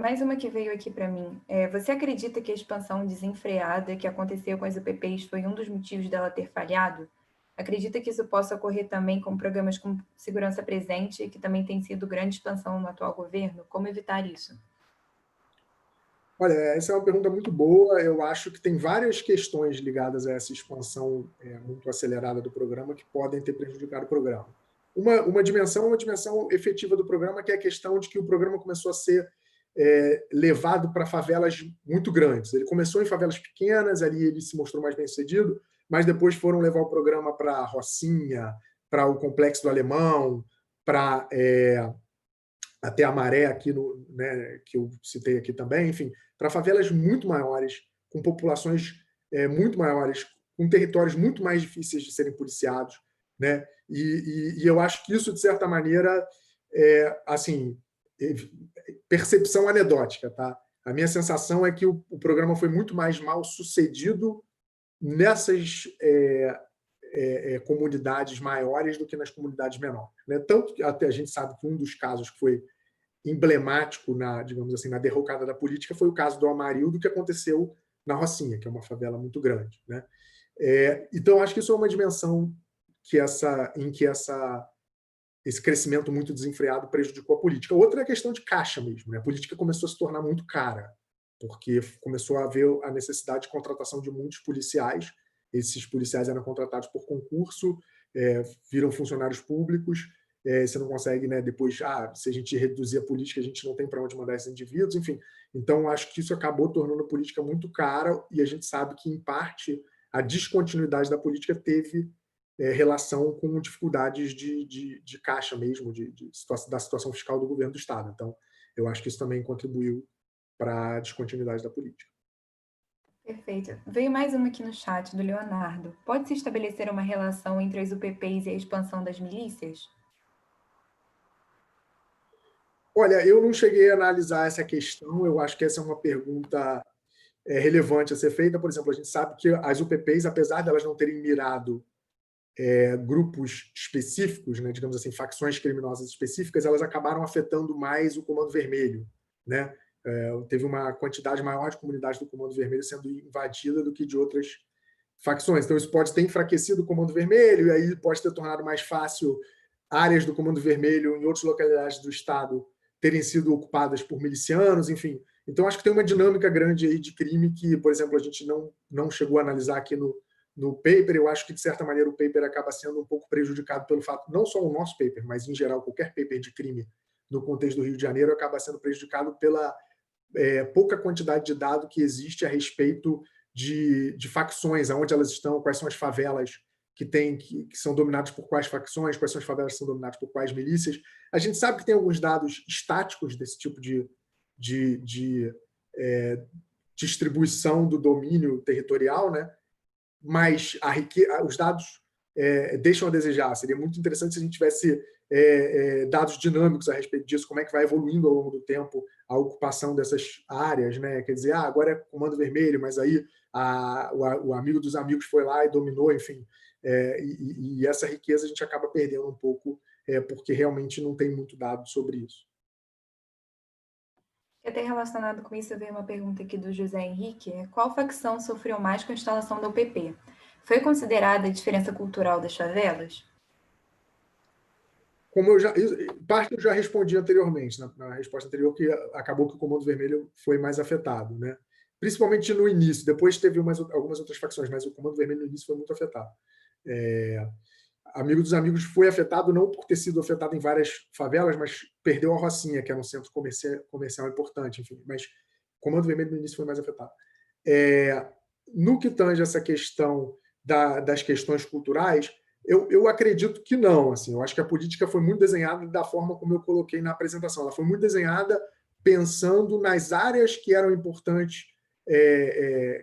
Mais uma que veio aqui para mim. Você acredita que a expansão desenfreada que aconteceu com as UPPs foi um dos motivos dela ter falhado? Acredita que isso possa ocorrer também com programas como Segurança Presente, que também tem sido grande expansão no atual governo? Como evitar isso? Olha, essa é uma pergunta muito boa. Eu acho que tem várias questões ligadas a essa expansão muito acelerada do programa que podem ter prejudicado o programa. Uma dimensão efetiva do programa, que é a questão de que o programa começou a ser levado para favelas muito grandes. Ele começou em favelas pequenas, ali ele se mostrou mais bem-sucedido, mas depois foram levar o programa para a Rocinha, para o Complexo do Alemão, para até a Maré, aqui que eu citei aqui também, enfim, para favelas muito maiores, com populações muito maiores, com territórios muito mais difíceis de serem policiados, né? E eu acho que isso, de certa maneira, assim, percepção anedótica, tá? A minha sensação é que o programa foi muito mais mal sucedido nessas comunidades maiores do que nas comunidades menores, né? Tanto que até a gente sabe que um dos casos que foi emblemático digamos assim, na derrocada da política foi o caso do Amarildo, que aconteceu na Rocinha, que é uma favela muito grande, né? Então, acho que isso é uma dimensão em que esse crescimento muito desenfreado prejudicou a política. Outra é a questão de caixa mesmo, né? A política começou a se tornar muito cara, porque começou a haver a necessidade de contratação de muitos policiais. Esses policiais eram contratados por concurso, viram funcionários públicos, você não consegue, né, depois, se a gente reduzir a política, a gente não tem para onde mandar esses indivíduos, enfim. Então, acho que isso acabou tornando a política muito cara e a gente sabe que, em parte, a descontinuidade da política teve relação com dificuldades de caixa mesmo, da situação fiscal do governo do Estado. Então, eu acho que isso também contribuiu para a descontinuidade da política. Perfeito. Veio mais uma aqui no chat, do Leonardo. Pode-se estabelecer uma relação entre as UPPs e a expansão das milícias? Olha, eu não cheguei a analisar essa questão, eu acho que essa é uma pergunta relevante a ser feita. Por exemplo, a gente sabe que as UPPs, apesar de elas não terem mirado grupos específicos, né, digamos assim, facções criminosas específicas, elas acabaram afetando mais o Comando Vermelho, né? Teve uma quantidade maior de comunidades do Comando Vermelho sendo invadida do que de outras facções. Então, isso pode ter enfraquecido o Comando Vermelho, e aí pode ter tornado mais fácil áreas do Comando Vermelho em outras localidades do Estado terem sido ocupadas por milicianos, enfim. Então, acho que tem uma dinâmica grande aí de crime que, por exemplo, a gente não chegou a analisar aqui no paper. Eu acho que, de certa maneira, o paper acaba sendo um pouco prejudicado pelo fato, não só o nosso paper, mas, em geral, qualquer paper de crime no contexto do Rio de Janeiro acaba sendo prejudicado pela pouca quantidade de dado que existe a respeito de facções, aonde elas estão, quais são as favelas que são dominadas por quais facções, quais são as favelas que são dominadas por quais milícias. A gente sabe que tem alguns dados estáticos desse tipo de distribuição do domínio territorial, né? Mas os dados deixam a desejar. Seria muito interessante se a gente tivesse dados dinâmicos a respeito disso, como é que vai evoluindo ao longo do tempo a ocupação dessas áreas, né? Quer dizer, agora é Comando Vermelho, mas aí o amigo dos amigos foi lá e dominou, enfim. E essa riqueza a gente acaba perdendo um pouco, porque realmente não tem muito dado sobre isso. E até relacionado com isso, veio uma pergunta aqui do José Henrique. Qual facção sofreu mais com a instalação da UPP? Foi considerada a diferença cultural das favelas? Como parte eu já respondi anteriormente, na resposta anterior, que acabou que o Comando Vermelho foi mais afetado, né? Principalmente no início. Depois teve algumas outras facções, mas o Comando Vermelho no início foi muito afetado. Amigo dos Amigos foi afetado não por ter sido afetado em várias favelas, mas perdeu a Rocinha, que era um centro comercial importante, enfim. Mas o Comando Vermelho no início foi mais afetado. No que tange essa questão das questões culturais, eu acredito que não. Assim, eu acho que a política foi muito desenhada da forma como eu coloquei na apresentação. Ela foi muito desenhada pensando nas áreas que eram importantes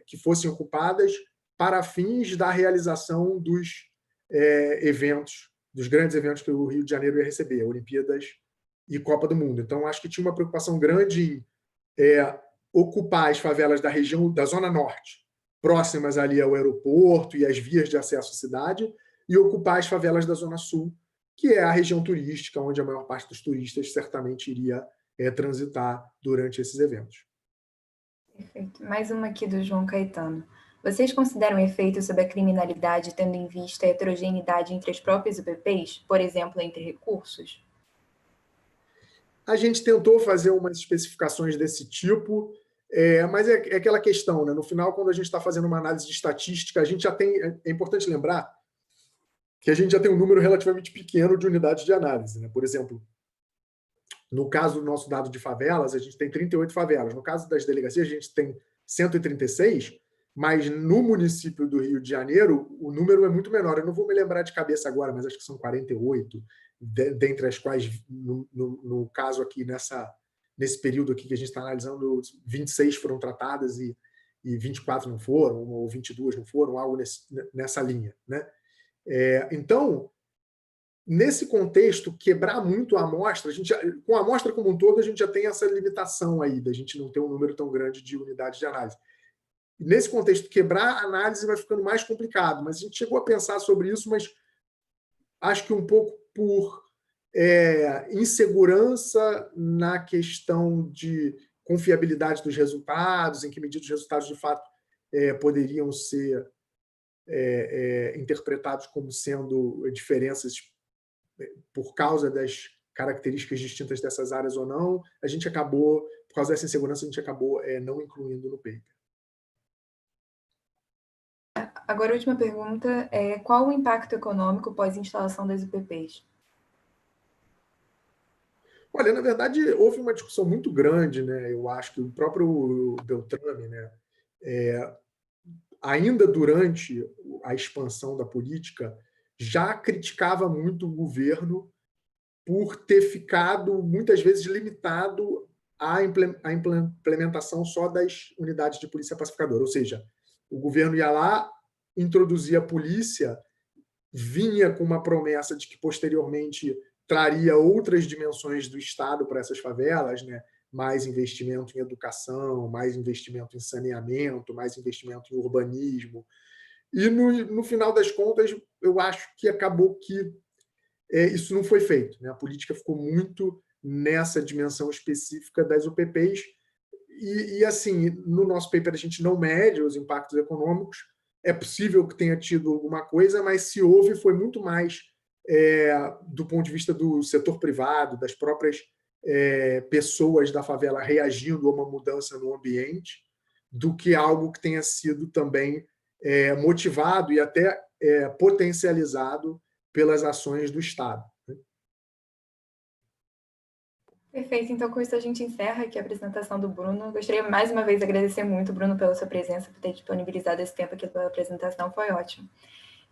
que fossem ocupadas para fins da realização dos eventos, dos grandes eventos que o Rio de Janeiro ia receber, Olimpíadas e Copa do Mundo. Então, acho que tinha uma preocupação grande em ocupar as favelas da região da Zona Norte, próximas ali ao aeroporto e às vias de acesso à cidade, e ocupar as favelas da Zona Sul, que é a região turística, onde a maior parte dos turistas certamente iria transitar durante esses eventos. Perfeito. Mais uma aqui do João Caetano. Vocês consideram efeitos sobre a criminalidade tendo em vista a heterogeneidade entre as próprias UPPs, por exemplo, entre recursos? A gente tentou fazer umas especificações desse tipo, mas é aquela questão, né? No final, quando a gente está fazendo uma análise de estatística, a gente já tem. É importante lembrar que a gente já tem um número relativamente pequeno de unidades de análise, né? Por exemplo, no caso do nosso dado de favelas, a gente tem 38 favelas. No caso das delegacias, a gente tem 136, mas no município do Rio de Janeiro, o número é muito menor. Eu não vou me lembrar de cabeça agora, mas acho que são 48, dentre as quais, no caso aqui, nesse período aqui que a gente está analisando, 26 foram tratadas e 24 não foram, ou 22 não foram, algo nessa linha, né? Então, nesse contexto, quebrar muito a amostra, com a amostra como um todo, a gente já tem essa limitação aí, da gente não ter um número tão grande de unidades de análise. Nesse contexto, quebrar a análise vai ficando mais complicado, mas a gente chegou a pensar sobre isso, mas acho que um pouco por insegurança na questão de confiabilidade dos resultados, em que medida os resultados, de fato, poderiam ser interpretados como sendo diferenças por causa das características distintas dessas áreas ou não, a gente acabou, por causa dessa insegurança, a gente acabou não incluindo no paper. Agora, a última pergunta é: qual o impacto econômico pós-instalação das UPPs? Olha, na verdade, houve uma discussão muito grande, né? Eu acho que o próprio Beltrame, né, ainda durante a expansão da política, já criticava muito o governo por ter ficado, muitas vezes, limitado à implementação só das unidades de polícia pacificadora. Ou seja, o governo ia lá, introduzia a polícia, vinha com uma promessa de que, posteriormente, traria outras dimensões do Estado para essas favelas, né? Mais investimento em educação, mais investimento em saneamento, mais investimento em urbanismo. E, no final das contas, eu acho que acabou que isso não foi feito, né? A política ficou muito nessa dimensão específica das UPPs e, assim, no nosso paper a gente não mede os impactos econômicos, é possível que tenha tido alguma coisa, mas se houve foi muito mais do ponto de vista do setor privado, das próprias pessoas da favela reagindo a uma mudança no ambiente, do que algo que tenha sido também motivado e até potencializado pelas ações do Estado. Perfeito, então com isso a gente encerra aqui a apresentação do Bruno. Gostaria mais uma vez de agradecer muito, Bruno, pela sua presença, por ter disponibilizado esse tempo aqui pela apresentação, foi ótimo.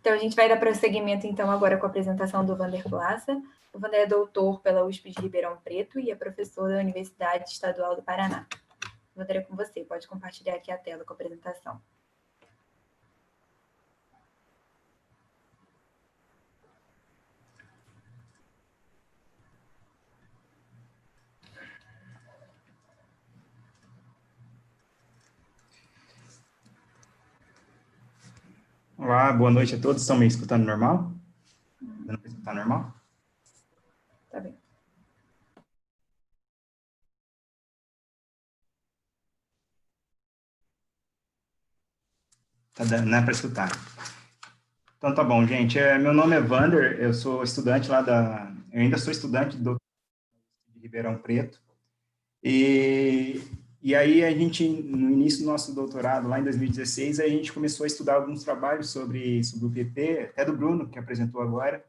Então a gente vai dar prosseguimento então agora com a apresentação do Wander Plaça. O Wander é doutor pela USP de Ribeirão Preto e é professor da Universidade Estadual do Paraná. Wander, é com você, pode compartilhar aqui a tela com a apresentação. Olá, boa noite a todos. Estão me escutando normal? Dando para escutar normal? Tá bem. Tá dando, não é para escutar. Então tá bom, gente. Meu nome é Wander, eu sou estudante lá eu ainda sou estudante do de Ribeirão Preto. E aí a gente, no início do nosso doutorado, lá em 2016, a gente começou a estudar alguns trabalhos sobre o PP, até do Bruno, que apresentou agora,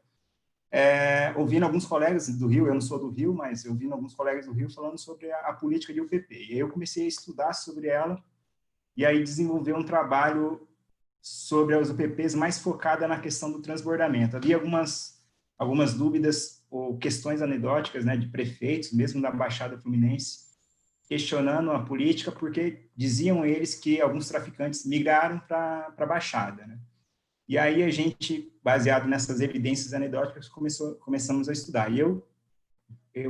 ouvindo alguns colegas do Rio, eu não sou do Rio, mas ouvindo alguns colegas do Rio falando sobre a política de UPP. E aí eu comecei a estudar sobre ela, e aí desenvolver um trabalho sobre as UPPs mais focada na questão do transbordamento. Havia algumas dúvidas ou questões anedóticas, né, de prefeitos, mesmo da Baixada Fluminense, questionando a política, porque diziam eles que alguns traficantes migraram para a Baixada, né? E aí a gente, baseado nessas evidências anedóticas, começamos a estudar. E eu,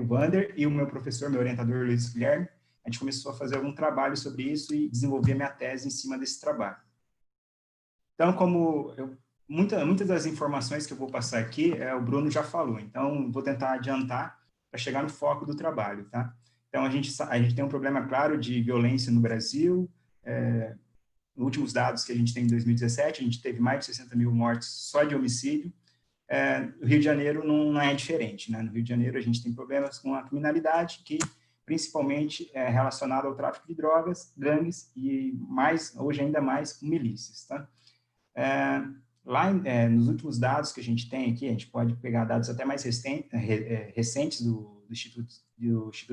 Wander, e o meu professor, meu orientador, Luiz Guilherme, a gente começou a fazer algum trabalho sobre isso e desenvolver minha tese em cima desse trabalho. Então, muitas das informações que eu vou passar aqui, o Bruno já falou, então vou tentar adiantar para chegar no foco do trabalho, tá? Então, a gente tem um problema claro de violência no Brasil. Nos últimos dados que a gente tem em 2017, a gente teve mais de 60 mil mortes só de homicídio. No Rio de Janeiro não é diferente, né? No Rio de Janeiro a gente tem problemas com a criminalidade, que principalmente é relacionada ao tráfico de drogas, gangues e hoje ainda mais com milícias, tá? Nos últimos dados que a gente tem aqui, a gente pode pegar dados até mais recentes do Instituto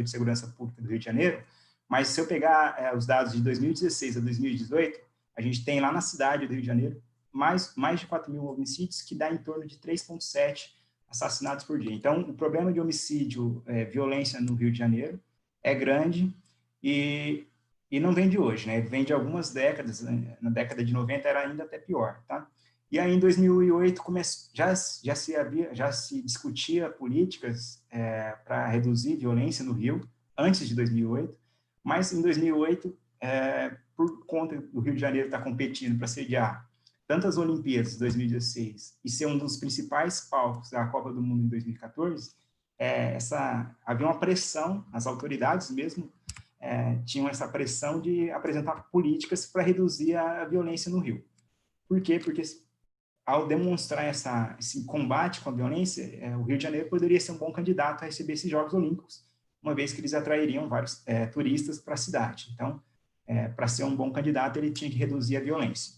de Segurança Pública do Rio de Janeiro, mas se eu pegar os dados de 2016 a 2018, a gente tem lá na cidade do Rio de Janeiro mais de 4 mil homicídios, que dá em torno de 3,7 assassinatos por dia. Então, o problema de homicídio, violência no Rio de Janeiro é grande e não vem de hoje, né? Vem de algumas décadas, né? Na década de 90 era ainda até pior, tá? E aí, em 2008, já se discutia políticas para reduzir violência no Rio, antes de 2008, mas em 2008, por conta do Rio de Janeiro estar competindo para sediar tantas Olimpíadas de 2016 e ser um dos principais palcos da Copa do Mundo em 2014, havia uma pressão, as autoridades mesmo tinham essa pressão de apresentar políticas para reduzir a violência no Rio. Por quê? Porque ao demonstrar esse combate com a violência, o Rio de Janeiro poderia ser um bom candidato a receber esses Jogos Olímpicos, uma vez que eles atrairiam vários turistas para a cidade. Então, para ser um bom candidato, ele tinha que reduzir a violência.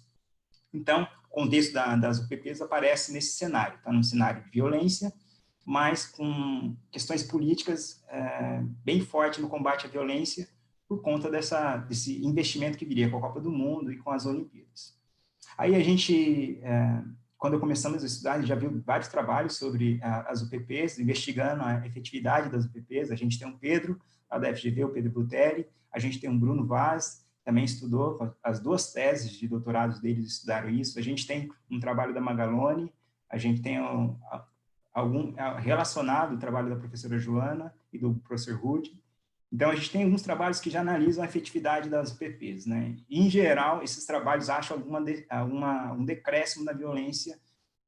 Então, o contexto das UPPs aparece nesse cenário, tá? Num cenário de violência mas com questões políticas bem fortes no combate à violência, por conta desse investimento que viria com a Copa do Mundo e com as Olimpíadas. Aí a gente, quando começamos a estudar, a gente já viu vários trabalhos sobre as UPPs, investigando a efetividade das UPPs. A gente tem um Pedro, lá da FGV, o Pedro Butelli, a gente tem um Bruno Vaz, também estudou, as 2 teses de doutorados deles estudaram isso. A gente tem um trabalho da Magalone, a gente tem algum relacionado o trabalho da professora Joana e do professor Rudy. Então, a gente tem alguns trabalhos que já analisam a efetividade das UPPs, né? E, em geral, esses trabalhos acham um decréscimo da violência,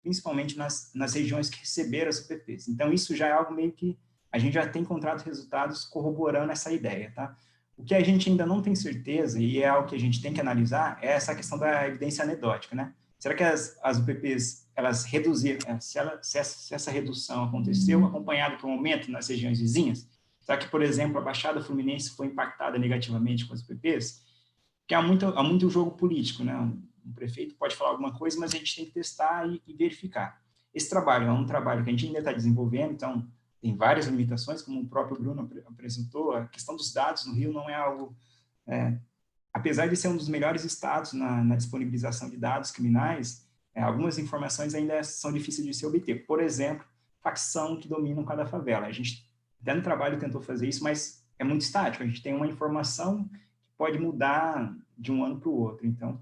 principalmente nas regiões que receberam as UPPs. Então, isso já é algo meio que a gente já tem encontrado resultados corroborando essa ideia, tá? O que a gente ainda não tem certeza, e é algo que a gente tem que analisar, é essa questão da evidência anedótica, né? Será que as UPPs, elas reduziram, se essa redução aconteceu, acompanhado por um aumento nas regiões vizinhas? Será que, por exemplo, a Baixada Fluminense foi impactada negativamente com as UPPs? Porque há muito jogo político, né? Um prefeito pode falar alguma coisa, mas a gente tem que testar e verificar. Esse trabalho é um trabalho que a gente ainda está desenvolvendo, então tem várias limitações, como o próprio Bruno apresentou. A questão dos dados no Rio não é algo... apesar de ser um dos melhores estados na disponibilização de dados criminais, algumas informações ainda são difíceis de se obter. Por exemplo, facção que domina cada favela. A gente, até no trabalho, tentou fazer isso, mas é muito estático. A gente tem uma informação que pode mudar de um ano para o outro. Então,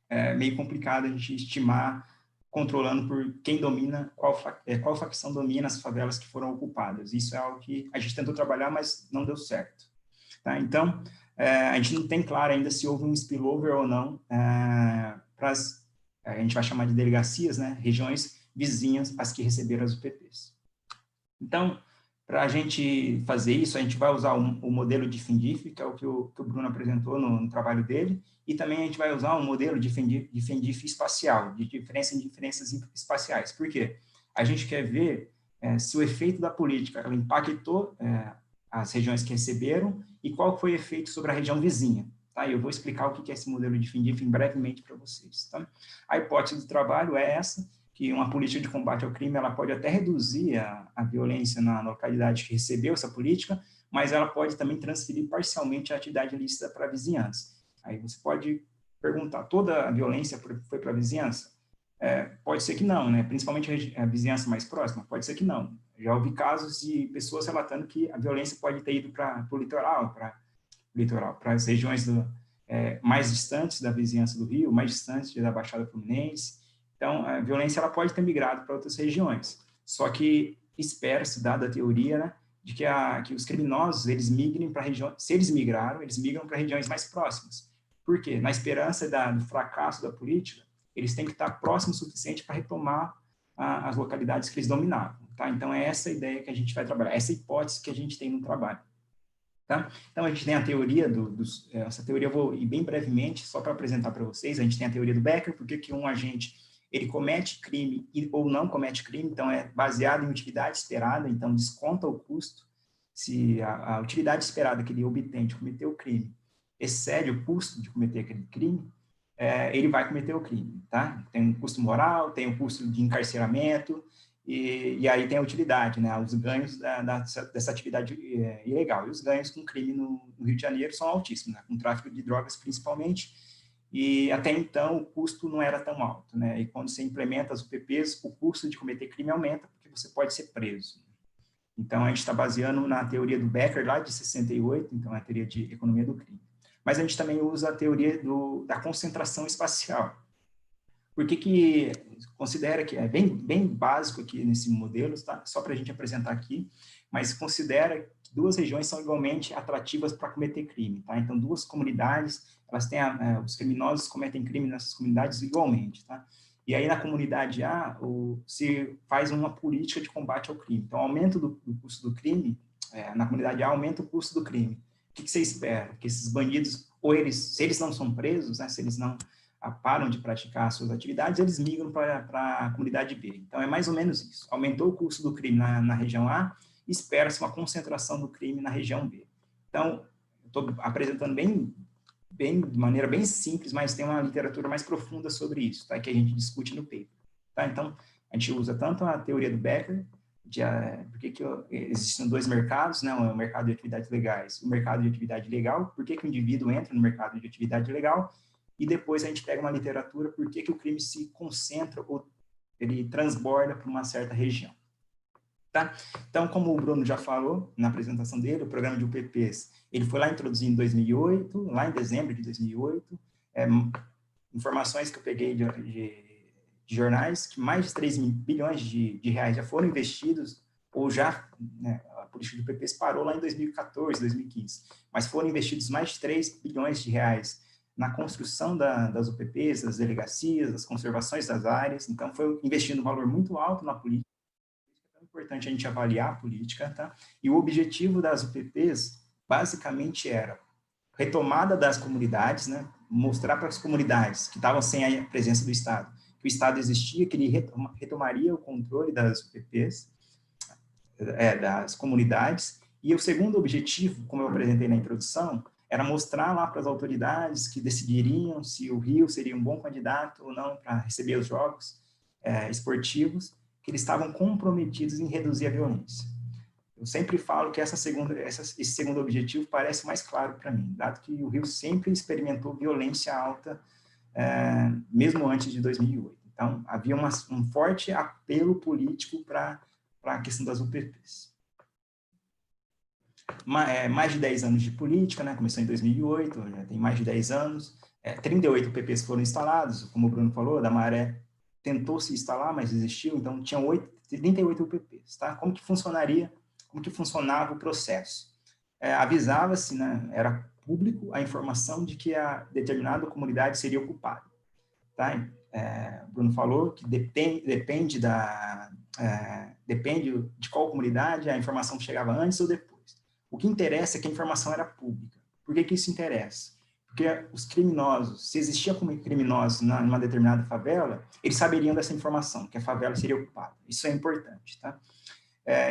é meio complicado a gente estimar, controlando por quem domina, qual facção domina as favelas que foram ocupadas. Isso é algo que a gente tentou trabalhar, mas não deu certo. Tá? Então, a gente não tem claro ainda se houve um spillover ou não para a gente vai chamar de delegacias, né, regiões vizinhas às que receberam as UPPs. Então, para a gente fazer isso, a gente vai usar o modelo de FINDIF, que é o que o Bruno apresentou no trabalho dele, e também a gente vai usar um modelo de FINDIF espacial, de diferenças espaciais. Por quê? A gente quer ver se o efeito da política ela impactou as regiões que receberam e qual foi o efeito sobre a região vizinha. Tá? Eu vou explicar o que é esse modelo de FINDIF brevemente para vocês. Tá? A hipótese do trabalho é essa, que uma política de combate ao crime ela pode até reduzir a violência na localidade que recebeu essa política, mas ela pode também transferir parcialmente a atividade ilícita para a vizinhança. Aí você pode perguntar, toda a violência foi para a vizinhança? Pode ser que não, né? Principalmente a vizinhança mais próxima, pode ser que não. Já ouvi casos de pessoas relatando que a violência pode ter ido para o litoral, para as regiões mais distantes da vizinhança do Rio, mais distantes da Baixada Fluminense. Então, a violência ela pode ter migrado para outras regiões. Só que espera-se, dada a teoria, né, de que os criminosos, eles migrem para regiões, se eles migraram, eles migram para regiões mais próximas. Por quê? Na esperança do fracasso da política, eles têm que estar próximos o suficiente para retomar as localidades que eles dominavam. Tá? Então, é essa a ideia que a gente vai trabalhar, essa hipótese que a gente tem no trabalho. Tá? Então, a gente tem a teoria essa teoria eu vou ir bem brevemente, só para apresentar para vocês. A gente tem a teoria do Becker, porque que um agente ele comete crime ou não comete crime, então é baseado em utilidade esperada, então desconta o custo. Se a utilidade esperada que ele obtém de cometer o crime excede o custo de cometer aquele crime, ele vai cometer o crime, tá? Tem um custo moral, tem um custo de encarceramento, e aí tem a utilidade, né? Os ganhos dessa atividade ilegal. E os ganhos com crime no Rio de Janeiro são altíssimos, né? Com tráfico de drogas principalmente, e até então o custo não era tão alto, né? E quando você implementa as UPPs, o custo de cometer crime aumenta, porque você pode ser preso. Então, a gente está baseando na teoria do Becker, lá de 68, então é a teoria de economia do crime. Mas a gente também usa a teoria da concentração espacial. Por que considera que é bem básico aqui nesse modelo, tá? Só para a gente apresentar aqui, mas considera que 2 regiões são igualmente atrativas para cometer crime, tá? Então, 2 comunidades, elas têm os criminosos cometem crime nessas comunidades igualmente, tá? E aí, na comunidade A, se faz uma política de combate ao crime. Então, aumento do custo do crime, na comunidade A, aumenta o custo do crime. O que você espera? Que esses bandidos, se eles não são presos, né, se eles não param de praticar suas atividades, eles migram para a comunidade B. Então, é mais ou menos isso. Aumentou o custo do crime na região A, espera-se uma concentração do crime na região B. Então, estou apresentando de maneira bem simples, mas tem uma literatura mais profunda sobre isso, tá? Que a gente discute no paper. Tá? Então, a gente usa tanto a teoria do Becker, por que existem dois mercados, né? O mercado de atividades legais, o mercado de atividade legal, por que o indivíduo entra no mercado de atividade legal, e depois a gente pega uma literatura, por que o crime se concentra ou ele transborda para uma certa região. Tá? Então, como o Bruno já falou na apresentação dele, o programa de UPPs, ele foi lá introduzido em 2008, lá em dezembro de 2008, informações que eu peguei de jornais, que mais de 3 bilhões de reais já foram investidos, ou já, né, a política de UPPs parou lá em 2014, 2015, mas foram investidos mais de 3 bilhões de reais na construção das UPPs, das delegacias, das conservações das áreas, então foi investindo um valor muito alto na política. É importante a gente avaliar a política, tá? E o objetivo das UPPs, basicamente, era retomada das comunidades, né? Mostrar para as comunidades que estavam sem a presença do Estado, que o Estado existia, que ele retomaria o controle das UPPs, das comunidades. E o segundo objetivo, como eu apresentei na introdução, era mostrar lá para as autoridades que decidiriam se o Rio seria um bom candidato ou não para receber os jogos esportivos, que eles estavam comprometidos em reduzir a violência. Eu sempre falo que esse segundo objetivo parece mais claro para mim, dado que o Rio sempre experimentou violência alta, mesmo antes de 2008. Então, havia um forte apelo político para a questão das UPPs. Mais de 10 anos de política, né? Começou em 2008, já tem mais de 10 anos. 38 UPPs foram instalados, como o Bruno falou, da Maré tentou se instalar, mas desistiu, então tinham 38 UPPs, tá? Como que funcionava o processo? Avisava-se, né, era público a informação de que a determinada comunidade seria ocupada, tá? O Bruno falou que depende de qual comunidade a informação chegava antes ou depois. O que interessa é que a informação era pública. Por que isso interessa? Porque os criminosos, se existia como criminosos numa determinada favela, eles saberiam dessa informação, que a favela seria ocupada. Isso é importante, tá?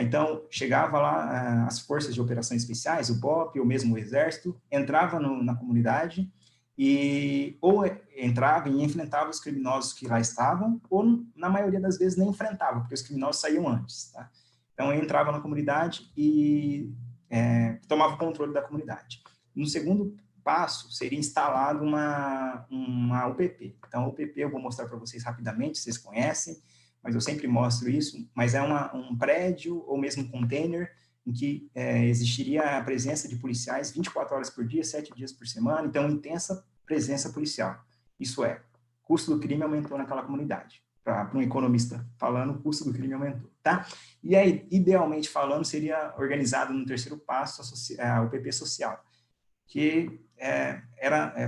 Então, chegava lá as forças de operações especiais, o BOP, ou mesmo o Exército, entrava na comunidade ou entrava e enfrentava os criminosos que lá estavam, ou, na maioria das vezes, nem enfrentava, porque os criminosos saíam antes, tá? Então, entrava na comunidade e tomava o controle da comunidade. No segundo passo, seria instalado uma UPP. Então, a UPP eu vou mostrar para vocês rapidamente, vocês conhecem, mas eu sempre mostro isso, mas é um prédio ou mesmo um container em que existiria a presença de policiais 24 horas por dia, 7 dias por semana, então intensa presença policial. Isso é, o custo do crime aumentou naquela comunidade. Para um economista falando, o custo do crime aumentou, tá? E aí, idealmente falando, seria organizado no terceiro passo a UPP social, que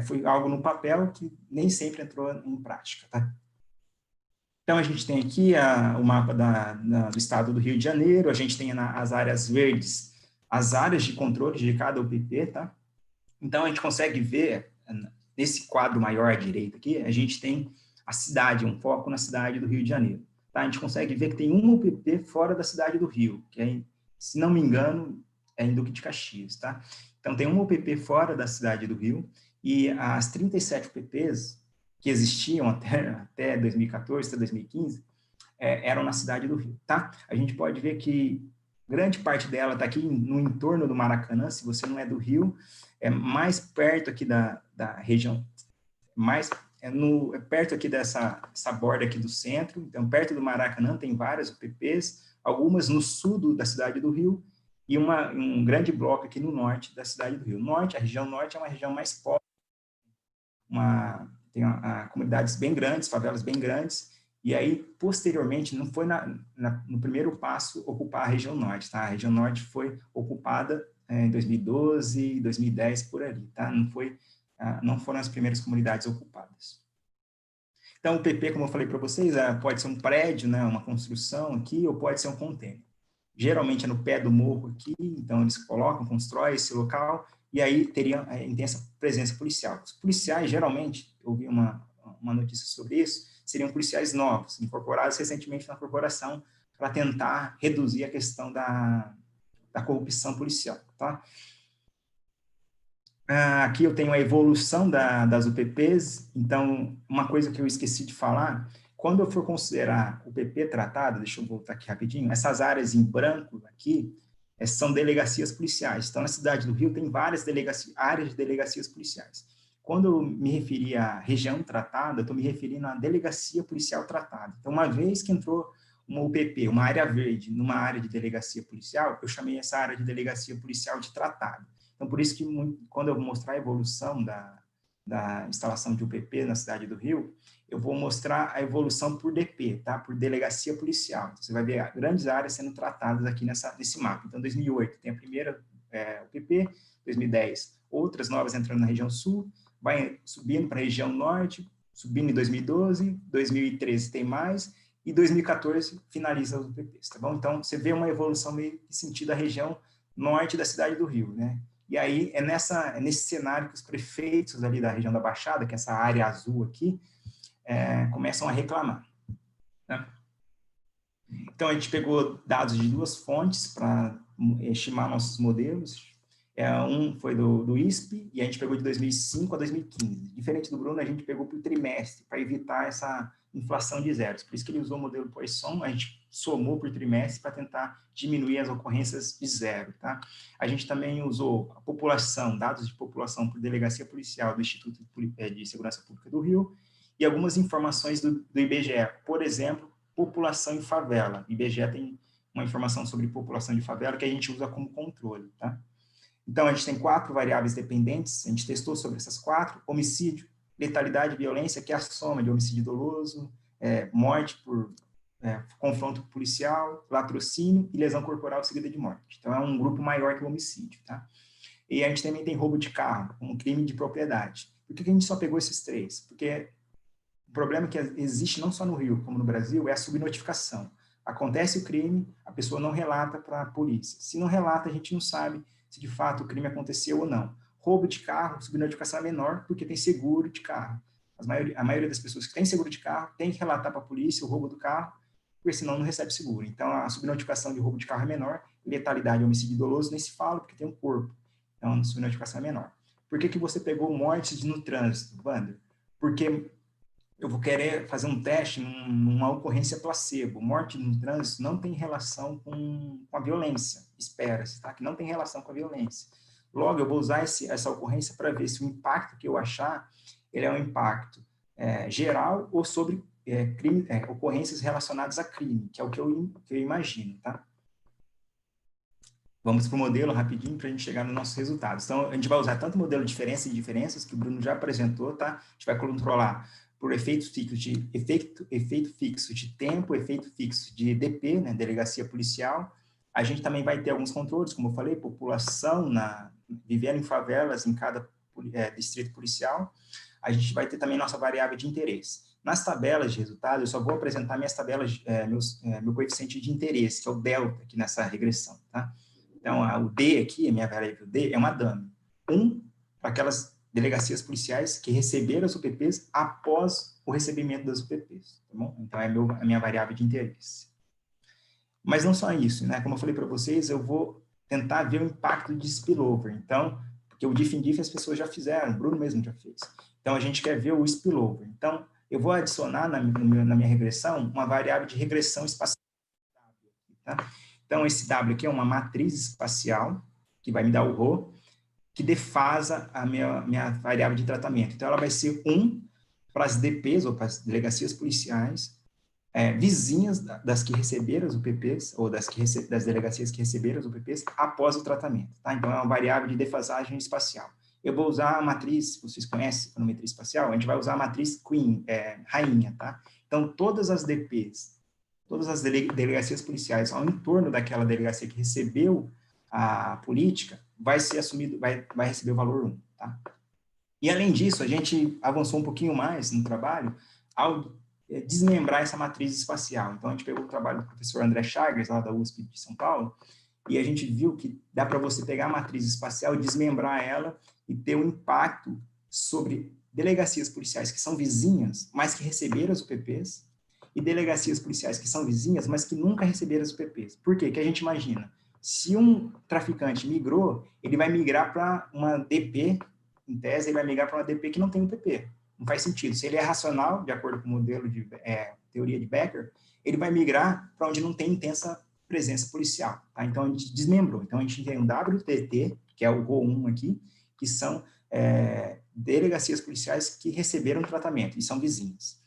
foi algo no papel que nem sempre entrou em prática, tá? Então, a gente tem aqui o mapa do estado do Rio de Janeiro, a gente tem as áreas verdes, as áreas de controle de cada UPP, tá? Então, a gente consegue ver, nesse quadro maior à direita aqui, a gente tem a cidade, um foco na cidade do Rio de Janeiro, tá? A gente consegue ver que tem uma UPP fora da cidade do Rio, que se não me engano, é em Duque de Caxias, tá? Então, tem uma UPP fora da cidade do Rio, e as 37 UPPs que existiam até 2014, até 2015, eram na cidade do Rio, tá? A gente pode ver que grande parte dela está aqui no entorno do Maracanã, se você não é do Rio, mais perto aqui da região, perto aqui dessa borda aqui do centro, então perto do Maracanã tem várias UPPs, algumas no sul da cidade do Rio, e um grande bloco aqui no norte da cidade do Rio. A região norte é uma região mais pobre, tem comunidades bem grandes, favelas bem grandes, e aí, posteriormente, não foi no primeiro passo ocupar a região norte, tá? A região norte foi ocupada em 2012, 2010, por ali, tá? Não foram as primeiras comunidades ocupadas. Então, o PP, como eu falei para vocês, pode ser um prédio, né, uma construção aqui, ou pode ser um container. Geralmente é no pé do morro aqui, então eles constroem esse local, e aí teria intensa presença policial. Os policiais, geralmente, eu vi uma notícia sobre isso, seriam policiais novos, incorporados recentemente na corporação, para tentar reduzir a questão da corrupção policial, tá? Aqui eu tenho a evolução das UPPs, então, uma coisa que eu esqueci de falar, Quando eu for considerar o PP tratado, deixa eu voltar aqui rapidinho, essas áreas em branco aqui, são delegacias policiais. Então, na cidade do Rio tem várias áreas de delegacias policiais. Quando eu me referi à região tratada, eu estou me referindo à delegacia policial tratada. Então, uma vez que entrou uma UPP, uma área verde, numa área de delegacia policial, eu chamei essa área de delegacia policial de tratado. Então, por isso que quando eu vou mostrar a evolução da instalação de UPP na cidade do Rio, eu vou mostrar a evolução por DP, tá? Por delegacia policial. Então, você vai ver grandes áreas sendo tratadas aqui nesse mapa. Então, 2008 tem a primeira UPP, 2010 outras novas entrando na região sul, vai subindo para a região norte, subindo em 2012, 2013 tem mais, e 2014 finaliza os UPPs, tá bom? Então, você vê uma evolução meio que sentido da região norte da cidade do Rio, né? E aí, é nesse cenário que os prefeitos ali da região da Baixada, que é essa área azul aqui, começam a reclamar. Né? Então, a gente pegou dados de 2 fontes para estimar nossos modelos. Um foi do ISP, e a gente pegou de 2005 a 2015. Diferente do Bruno, a gente pegou por trimestre, para evitar essa inflação de zeros. Por isso que ele usou o modelo Poisson, a gente somou por trimestre para tentar diminuir as ocorrências de zero. Tá? A gente também usou a população, dados de população por delegacia policial do Instituto de Segurança Pública do Rio, e algumas informações do IBGE, por exemplo, população em favela. O IBGE tem uma informação sobre população de favela que a gente usa como controle. Tá? Então, a gente tem 4 variáveis dependentes, a gente testou sobre essas 4, homicídio, letalidade e violência, que é a soma de homicídio doloso, morte por confronto policial, latrocínio e lesão corporal seguida de morte. Então, é um grupo maior que o homicídio. Tá? E a gente também tem roubo de carro, um crime de propriedade. Por que a gente só pegou esses 3? Porque o problema que existe não só no Rio, como no Brasil, é a subnotificação. Acontece o crime, a pessoa não relata para a polícia. Se não relata, a gente não sabe se de fato o crime aconteceu ou não. Roubo de carro, subnotificação é menor, porque tem seguro de carro. A maioria das pessoas que tem seguro de carro tem que relatar para a polícia o roubo do carro, porque senão não recebe seguro. Então, a subnotificação de roubo de carro é menor, letalidade e homicídio doloso nem se fala, porque tem um corpo. Então, a subnotificação é menor. Por que você pegou mortes no trânsito, Wander? Porque eu vou querer fazer um teste numa ocorrência placebo. Morte no trânsito não tem relação com a violência, espera-se, tá? Que não tem relação com a violência. Logo, eu vou usar essa ocorrência para ver se o impacto que eu achar, ele é um impacto geral ou sobre ocorrências relacionadas a crime, que é o que eu imagino, tá? Vamos para o modelo rapidinho para a gente chegar nos nossos resultados. Então, a gente vai usar tanto o modelo de diferença e diferenças, que o Bruno já apresentou, tá? A gente vai controlar por efeito fixo de tempo, efeito fixo de DP, né, delegacia policial. A gente também vai ter alguns controles, como eu falei, população vivendo em favelas em cada distrito policial. A gente vai ter também nossa variável de interesse. Nas tabelas de resultado, eu só vou apresentar minhas tabelas, meu coeficiente de interesse, que é o delta aqui nessa regressão. Tá? Então, o D aqui, a minha variável D, é uma dummy. 1 para aquelas delegacias policiais que receberam as UPPs após o recebimento das UPPs, tá bom? Então, é a minha variável de interesse. Mas não só isso, né? Como eu falei para vocês, eu vou tentar ver o impacto de spillover. Então, porque o diff and diff as pessoas já fizeram, o Bruno mesmo já fez. Então, a gente quer ver o spillover. Então, eu vou adicionar na minha regressão uma variável de regressão espacial. Tá? Então, esse W aqui é uma matriz espacial, que vai me dar o ρ, que defasa a minha variável de tratamento. Então, ela vai ser 1 para as DPs, ou para as delegacias policiais, vizinhas das que receberam as UPPs, ou das delegacias que receberam as UPPs, após o tratamento. Tá? Então, é uma variável de defasagem espacial. Eu vou usar a matriz, vocês conhecem econometria espacial? A gente vai usar a matriz Queen, rainha. Tá? Então, todas as DPs, todas as delegacias policiais ao entorno daquela delegacia que recebeu a política, vai ser assumido, vai receber o valor 1. Tá? E, além disso, a gente avançou um pouquinho mais no trabalho ao desmembrar essa matriz espacial. Então, a gente pegou o trabalho do professor André Chagas, lá da USP de São Paulo, e a gente viu que dá para você pegar a matriz espacial e desmembrar ela e ter um impacto sobre delegacias policiais que são vizinhas, mas que receberam as UPPs, e delegacias policiais que são vizinhas, mas que nunca receberam as UPPs. Por quê? Que a gente imagina, se um traficante migrou, ele vai migrar para uma DP, em tese, ele vai migrar para uma DP que não tem UPP. não faz sentido. Se ele é racional, de acordo com o modelo de teoria de Becker, ele vai migrar para onde não tem intensa presença policial. Tá? Então, a gente desmembrou. Então, a gente tem um WTT, que é o RO1 aqui, que são delegacias policiais que receberam tratamento, e são vizinhas.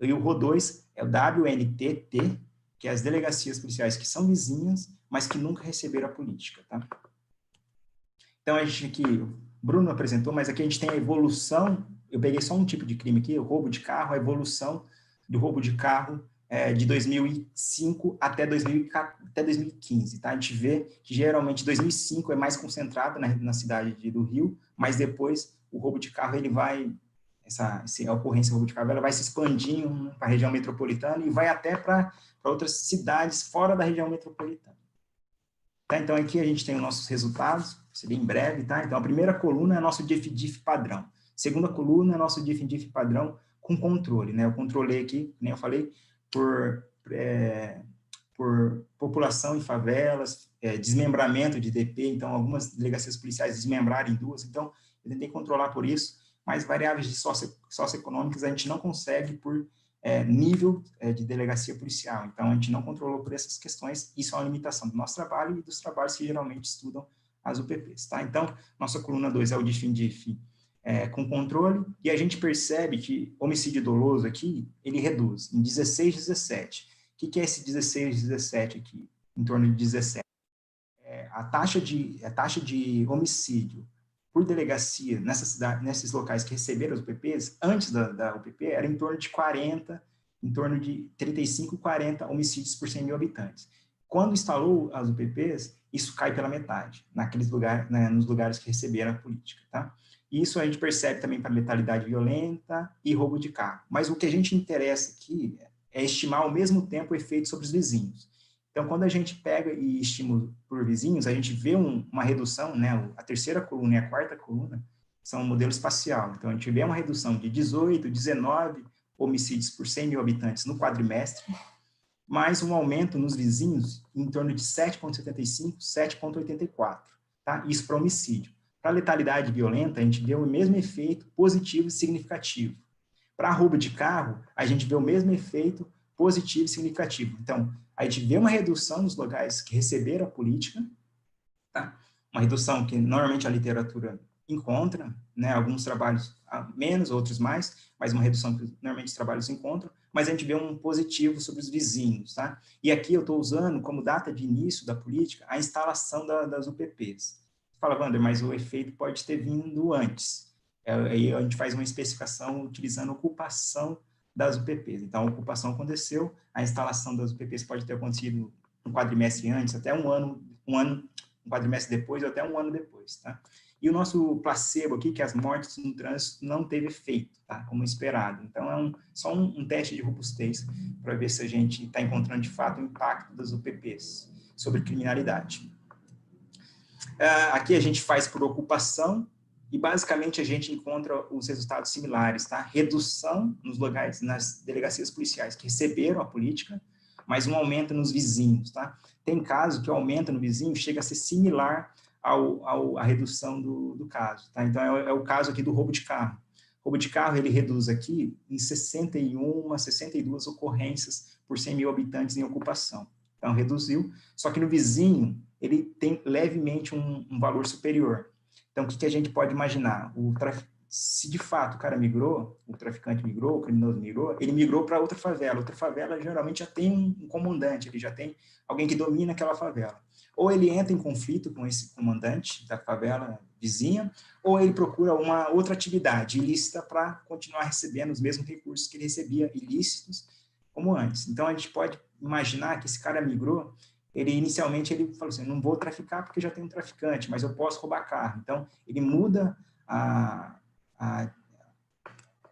E o RO2 é o WNTT, que é as delegacias policiais que são vizinhas, mas que nunca receberam a política. Tá? Então, a gente aqui, o Bruno apresentou, mas aqui a gente tem a evolução, eu peguei só um tipo de crime aqui, o roubo de carro, a evolução do roubo de carro de 2005 até 2015, tá? A gente vê que geralmente 2005 é mais concentrado na cidade do Rio, mas depois o roubo de carro, ele vai, a ocorrência do roubo de carro, ela vai se expandindo para a região metropolitana e vai até para outras cidades fora da região metropolitana. Tá? Então, aqui a gente tem os nossos resultados, seria em breve, tá? Então, a primeira coluna é nosso DIF padrão. Segunda coluna é nosso DIF padrão com controle, né? Eu controlei aqui, nem eu falei, por população em favelas, desmembramento de DP, então algumas delegacias policiais desmembraram em duas, então eu tentei controlar por isso, mas variáveis de socioeconômicas a gente não consegue por nível de delegacia policial, então a gente não controlou por essas questões, isso é uma limitação do nosso trabalho e dos trabalhos que geralmente estudam as UPPs, tá? Então, nossa coluna 2 é o DIF com controle, e a gente percebe que homicídio doloso aqui, ele reduz em 16, 17. O que é esse 16, 17 aqui? Em torno de 17. A taxa de homicídio por delegacia nesses locais que receberam as UPPs, antes da UPP, era em torno de 40, em torno de 35, 40 homicídios por 100 mil habitantes. Quando instalou as UPPs, isso cai pela metade, naqueles lugares, nos lugares que receberam a política, tá? Isso a gente percebe também para letalidade violenta e roubo de carro. Mas o que a gente interessa aqui é estimar ao mesmo tempo o efeito sobre os vizinhos. Então, quando a gente pega e estima por vizinhos, a gente vê uma redução, né? A terceira coluna e a quarta coluna são um modelo espacial. Então, a gente vê uma redução de 18, 19 homicídios por 100 mil habitantes no quadrimestre, mais um aumento nos vizinhos em torno de 7,75, 7,84. Tá? Isso para homicídio. Para letalidade violenta, a gente vê o mesmo efeito positivo e significativo. Para roubo de carro, a gente vê o mesmo efeito positivo e significativo. Então, a gente vê uma redução nos locais que receberam a política, tá? Uma redução que normalmente a literatura encontra, né? Alguns trabalhos menos, outros mais, mas uma redução que normalmente os trabalhos encontram, mas a gente vê um positivo sobre os vizinhos. Tá? E aqui eu estou usando como data de início da política a instalação das UPPs. Fala, Wander, mas o efeito pode ter vindo antes. Aí a gente faz uma especificação utilizando a ocupação das UPPs. Então, a ocupação aconteceu, a instalação das UPPs pode ter acontecido um quadrimestre antes, até um quadrimestre depois, ou até um ano depois, tá? E o nosso placebo aqui, que as mortes no trânsito não teve efeito, tá? Como esperado. Então, é só um teste de robustez para ver se a gente está encontrando, de fato, o impacto das UPPs sobre criminalidade. Aqui a gente faz por ocupação, e basicamente a gente encontra os resultados similares, tá? Redução nos locais, nas delegacias policiais que receberam a política, mas um aumento nos vizinhos, tá? Tem caso que o aumento no vizinho chega a ser similar à redução do caso, tá? Então é o caso aqui do roubo de carro. Roubo de carro, ele reduz aqui em 61, 62 ocorrências por 100 mil habitantes em ocupação. Então reduziu, só que no vizinho ele tem levemente um valor superior. Então, o que a gente pode imaginar? Se de fato o cara migrou, o traficante migrou, o criminoso migrou, ele migrou para outra favela. Outra favela geralmente já tem um comandante, ele já tem alguém que domina aquela favela. Ou ele entra em conflito com esse comandante da favela vizinha, ou ele procura uma outra atividade ilícita para continuar recebendo os mesmos recursos que ele recebia ilícitos como antes. Então, a gente pode imaginar que esse cara migrou, inicialmente ele falou assim, não vou traficar porque já tem um traficante, mas eu posso roubar carro. Então, ele muda a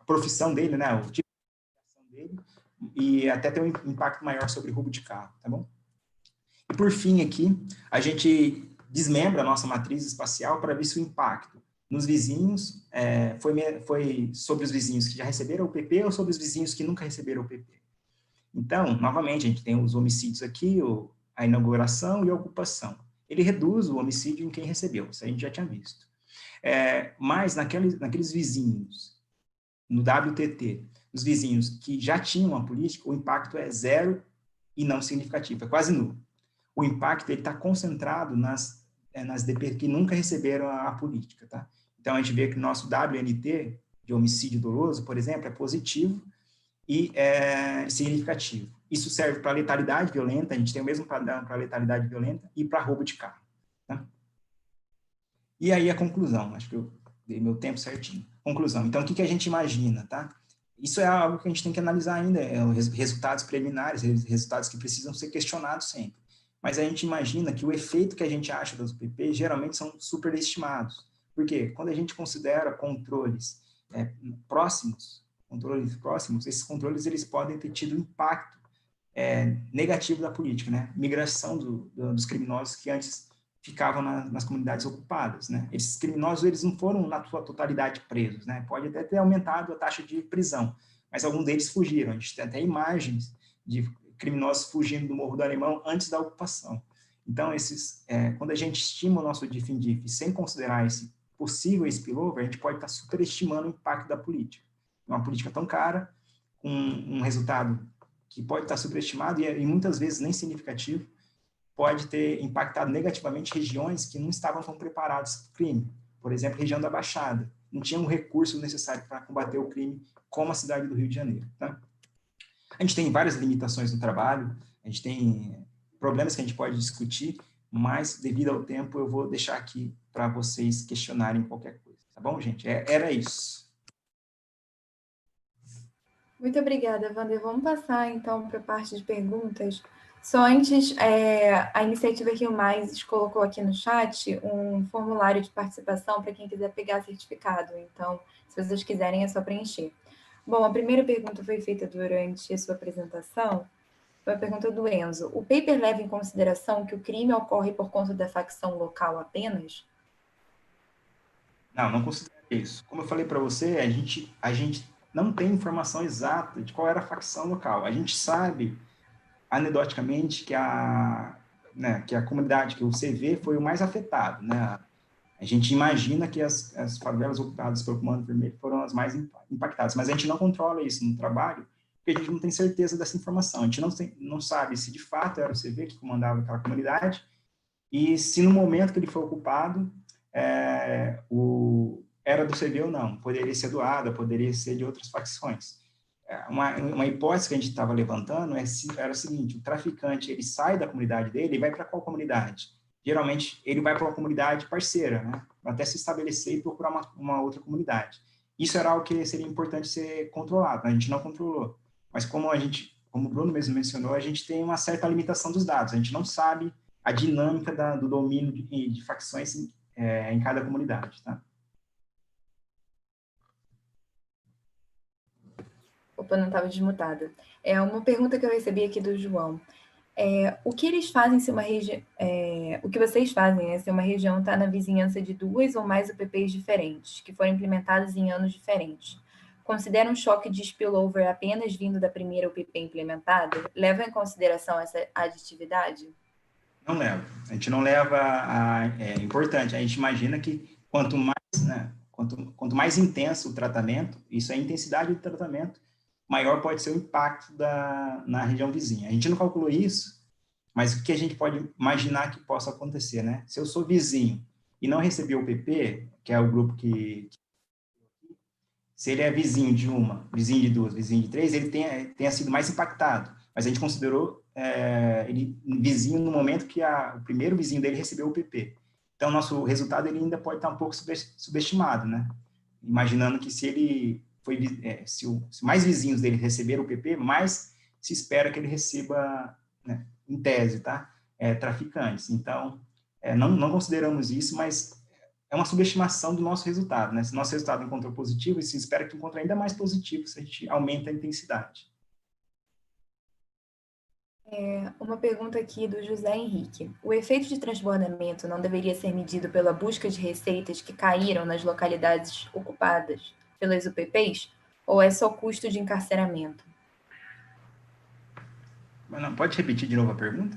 profissão dele, né, o tipo de profissão dele, e até tem um impacto maior sobre roubo de carro, tá bom? E por fim aqui, a gente desmembra a nossa matriz espacial para ver se o impacto nos vizinhos foi sobre os vizinhos que já receberam o UPP ou sobre os vizinhos que nunca receberam o UPP. Então, novamente, a gente tem os homicídios aqui, a inauguração e a ocupação. Ele reduz o homicídio em quem recebeu, isso a gente já tinha visto. Mas naqueles vizinhos no WTT, os vizinhos que já tinham uma política, o impacto é zero e não significativo, é quase nulo. O impacto está concentrado nas DP que nunca receberam a política. Tá? Então, a gente vê que o nosso WNT, de homicídio doloso, por exemplo, é positivo e é significativo. Isso serve para letalidade violenta, a gente tem o mesmo padrão para letalidade violenta e para roubo de carro. Tá? E aí a conclusão, acho que eu dei meu tempo certinho. Conclusão, então o que a gente imagina, tá? Isso é algo que a gente tem que analisar ainda, os resultados preliminares, resultados que precisam ser questionados sempre. Mas a gente imagina que o efeito que a gente acha das UPP geralmente são superestimados. Por quê? Quando a gente considera controles próximos, esses controles eles podem ter tido impacto negativo da política, né? Migração dos criminosos que antes ficavam nas comunidades ocupadas, né? Esses criminosos, eles não foram na sua totalidade presos, né? Pode até ter aumentado a taxa de prisão, mas alguns deles fugiram. A gente tem até imagens de criminosos fugindo do Morro do Alemão antes da ocupação. Então, quando a gente estima o nosso DIF-INDIF sem considerar esse possível spillover, a gente pode estar superestimando o impacto da política. Uma política tão cara, com um resultado que pode estar superestimado e muitas vezes nem significativo, pode ter impactado negativamente regiões que não estavam tão preparadas para o crime. Por exemplo, a região da Baixada. Não tinha um recurso necessário para combater o crime, como a cidade do Rio de Janeiro. Tá? A gente tem várias limitações no trabalho, a gente tem problemas que a gente pode discutir, mas, devido ao tempo, eu vou deixar aqui para vocês questionarem qualquer coisa. Tá bom, gente? Era isso. Muito obrigada, Wander. Vamos passar, então, para a parte de perguntas. Só antes, a Iniciativa Rio Mais colocou aqui no chat um formulário de participação para quem quiser pegar certificado. Então, se vocês quiserem, é só preencher. Bom, a primeira pergunta foi feita durante a sua apresentação. Foi a pergunta do Enzo. O paper leva em consideração que o crime ocorre por conta da facção local apenas? Não considero isso. Como eu falei para você, a gente não tem informação exata de qual era a facção local. A gente sabe anedoticamente que a comunidade, que o CV foi o mais afetado, né? A gente imagina que as favelas ocupadas pelo Comando Vermelho foram as mais impactadas, mas a gente não controla isso no trabalho, porque a gente não tem certeza dessa informação. A gente não sabe se de fato era o CV que comandava aquela comunidade e se no momento que ele foi ocupado era do CV ou não. Poderia ser doada, poderia ser de outras facções. Uma hipótese que a gente estava levantando era o seguinte: o traficante ele sai da comunidade dele e vai para qual comunidade? Geralmente ele vai para uma comunidade parceira, né? Até se estabelecer e procurar uma outra comunidade. Isso era algo que seria importante ser controlado, né? A gente não controlou. Mas como o Bruno mesmo mencionou, a gente tem uma certa limitação dos dados. A gente não sabe a dinâmica do domínio de facções em cada comunidade, tá? Opa, não estava desmutada. Uma pergunta que eu recebi aqui do João. O que eles fazem se uma região... o que vocês fazem se uma região está na vizinhança de 2 ou mais UPPs diferentes, que foram implementadas em anos diferentes? Considera um choque de spillover apenas vindo da primeira UPP implementada? Leva em consideração essa aditividade? Não leva. A gente não leva é importante. A gente imagina que quanto mais, né, quanto mais intenso o tratamento, isso é a intensidade do tratamento, maior pode ser o impacto na região vizinha. A gente não calculou isso, mas o que a gente pode imaginar que possa acontecer, né? Se eu sou vizinho e não recebi o PP, que é o grupo se ele é vizinho de uma, vizinho de duas, vizinho de três, ele tenha sido mais impactado. Mas a gente considerou ele vizinho no momento que o primeiro vizinho dele recebeu o PP. Então, nosso resultado ele ainda pode estar um pouco subestimado, né? Imaginando que se mais vizinhos dele receberam o PP, mais se espera que ele receba, né, em tese, tá? Traficantes. Então, não consideramos isso, mas é uma subestimação do nosso resultado, né? Se o nosso resultado encontrou positivo, se espera que encontre ainda mais positivo se a gente aumenta a intensidade. Uma pergunta aqui do José Henrique. O efeito de transbordamento não deveria ser medido pela busca de receitas que caíram nas localidades ocupadas pelas UPPs? Ou é só custo de encarceramento? Pode repetir de novo a pergunta?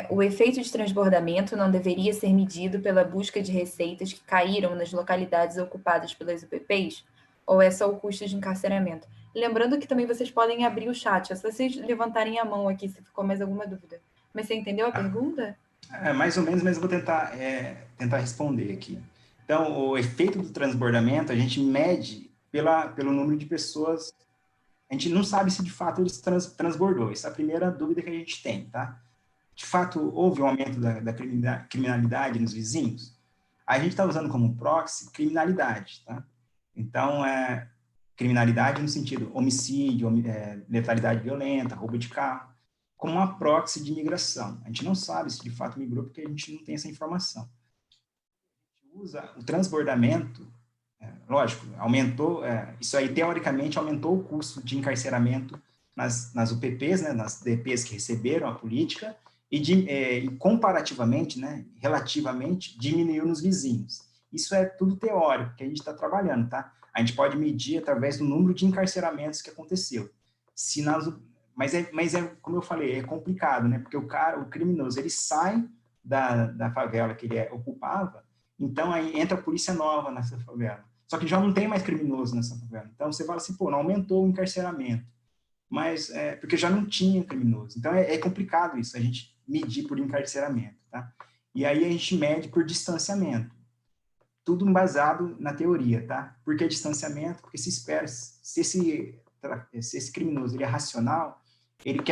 O efeito de transbordamento não deveria ser medido pela busca de receitas que caíram nas localidades ocupadas pelas UPPs? Ou é só o custo de encarceramento? Lembrando que também vocês podem abrir o chat, é só vocês levantarem a mão aqui se ficou mais alguma dúvida. Mas você entendeu a pergunta? Mais ou menos, mas eu vou tentar responder aqui. Então, o efeito do transbordamento, a gente mede pelo número de pessoas. A gente não sabe se de fato ele transbordou. Essa é a primeira dúvida que a gente tem, tá? De fato, houve um aumento da criminalidade nos vizinhos? A gente está usando como proxy criminalidade, tá? Então, criminalidade no sentido homicídio, letalidade violenta, roubo de carro, como uma proxy de migração. A gente não sabe se de fato migrou porque a gente não tem essa informação. A gente usa o transbordamento, lógico, aumentou, isso aí teoricamente aumentou o custo de encarceramento nas UPPs, né, nas DPs que receberam a política, e comparativamente, né, relativamente, diminuiu nos vizinhos. Isso é tudo teórico, que a gente está trabalhando, tá? A gente pode medir através do número de encarceramentos que aconteceu. Mas como eu falei, é complicado, né? Porque o criminoso, ele sai da favela que ele ocupava, então aí entra a polícia nova nessa favela. Só que já não tem mais criminoso nessa favela. Então você fala assim, pô, não aumentou o encarceramento. Mas porque já não tinha criminoso. Então é complicado isso, a gente medir por encarceramento, tá? E aí a gente mede por distanciamento. Tudo baseado na teoria, tá? Por que distanciamento? Porque se espera, se esse criminoso ele é racional, ele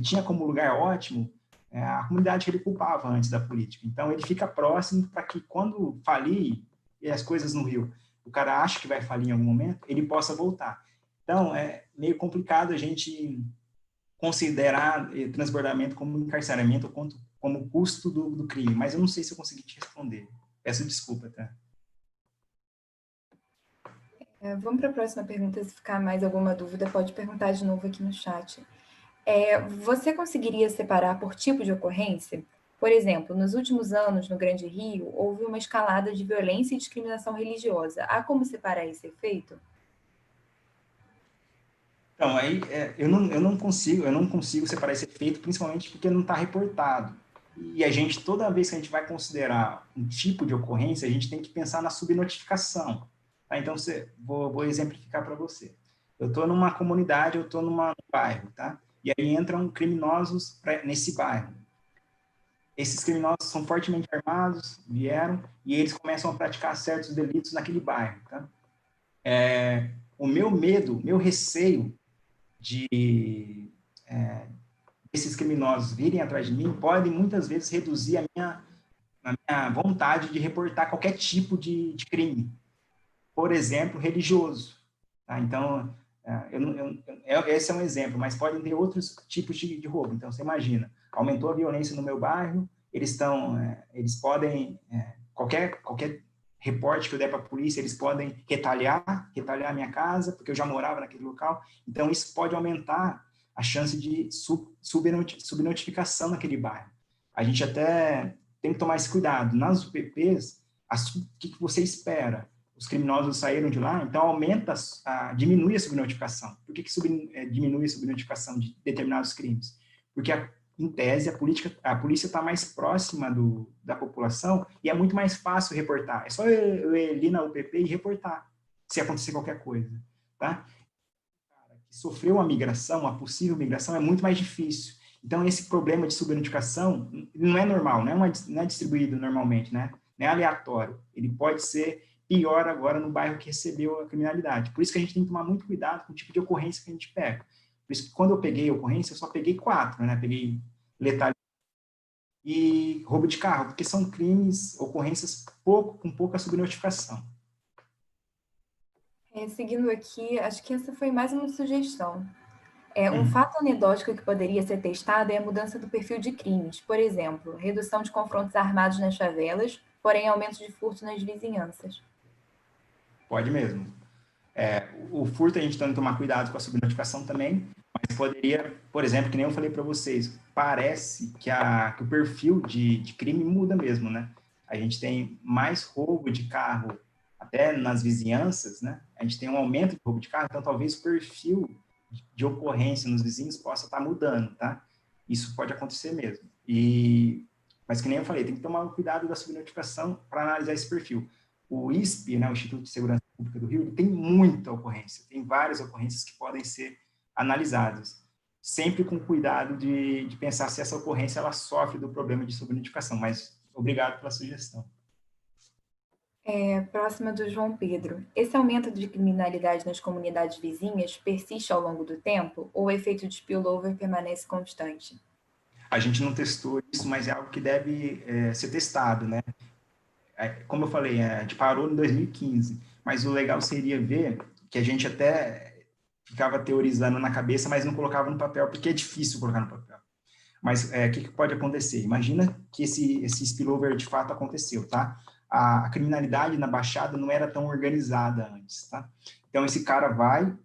tinha como lugar ótimo a comunidade que ele culpava antes da política. Então ele fica próximo para que quando falir e as coisas no Rio, o cara acha que vai falir em algum momento, ele possa voltar. Então é meio complicado a gente considerar transbordamento como encarceramento ou como custo do crime, mas eu não sei se eu consegui te responder. Peço desculpa, tá? Vamos para a próxima pergunta. Se ficar mais alguma dúvida, pode perguntar de novo aqui no chat. Você conseguiria separar por tipo de ocorrência? Por exemplo, nos últimos anos, no Grande Rio, houve uma escalada de violência e discriminação religiosa. Há como separar esse efeito? Então, aí eu não consigo separar esse efeito, principalmente porque não está reportado. E a gente, toda vez que a gente vai considerar um tipo de ocorrência, a gente tem que pensar na subnotificação. Tá? Então, vou exemplificar para você. Eu estou numa comunidade, eu estou num bairro, tá? E aí entram criminosos nesse bairro. Esses criminosos são fortemente armados, vieram, e eles começam a praticar certos delitos naquele bairro, tá? O meu medo, meu receio de esses criminosos virem atrás de mim pode muitas vezes reduzir a minha vontade de reportar qualquer tipo de crime, por exemplo, religioso. Tá? Então, esse é um exemplo, mas podem ter outros tipos de roubo. Então, você imagina, aumentou a violência no meu bairro, eles podem, qualquer reporte que eu der para a polícia, eles podem retalhar a minha casa, porque eu já morava naquele local. Então, isso pode aumentar a chance de subnotificação naquele bairro. A gente até tem que tomar esse cuidado. Nas UPPs, o que você espera? Os criminosos saíram de lá, então diminui a subnotificação. Por que diminui a subnotificação de determinados crimes? Porque, em tese, a polícia está mais próxima da população e é muito mais fácil reportar. É só eu ir ali na UPP e reportar, se acontecer qualquer coisa. Tá? Que sofreu uma possível migração, é muito mais difícil. Então, esse problema de subnotificação não é normal, não é distribuído normalmente, né? Não é aleatório. Ele pode ser pior agora no bairro que recebeu a criminalidade. Por isso que a gente tem que tomar muito cuidado com o tipo de ocorrência que a gente pega. Por isso que quando eu peguei a ocorrência, eu só peguei 4, né? Peguei letalidade e roubo de carro, porque são ocorrências com pouca subnotificação. Seguindo aqui, acho que essa foi mais uma sugestão. Um fato anedótico que poderia ser testado é a mudança do perfil de crimes. Por exemplo, redução de confrontos armados nas favelas, porém aumento de furto nas vizinhanças. Pode mesmo. O furto a gente tem que tomar cuidado com a subnotificação também, mas poderia, por exemplo, que nem eu falei para vocês, parece que o perfil de crime muda mesmo, né? A gente tem mais roubo de carro até nas vizinhanças, né? A gente tem um aumento de roubo de carro, então talvez o perfil de ocorrência nos vizinhos possa estar mudando, tá? Isso pode acontecer mesmo. Mas que nem eu falei, tem que tomar cuidado da subnotificação para analisar esse perfil. O ISP, né, o Instituto de Segurança Pública do Rio, ele tem muita ocorrência, tem várias ocorrências que podem ser analisadas, sempre com cuidado de pensar se essa ocorrência ela sofre do problema de subnotificação, mas obrigado pela sugestão. Próxima do João Pedro. Esse aumento de criminalidade nas comunidades vizinhas persiste ao longo do tempo ou o efeito de spillover permanece constante? A gente não testou isso, mas é algo que deve ser testado, né? Como eu falei, a gente parou em 2015, mas o legal seria ver que a gente até ficava teorizando na cabeça, mas não colocava no papel, porque é difícil colocar no papel. Mas o que pode acontecer? Imagina que esse spillover de fato aconteceu, tá? A criminalidade na Baixada não era tão organizada antes, tá? Então, esse cara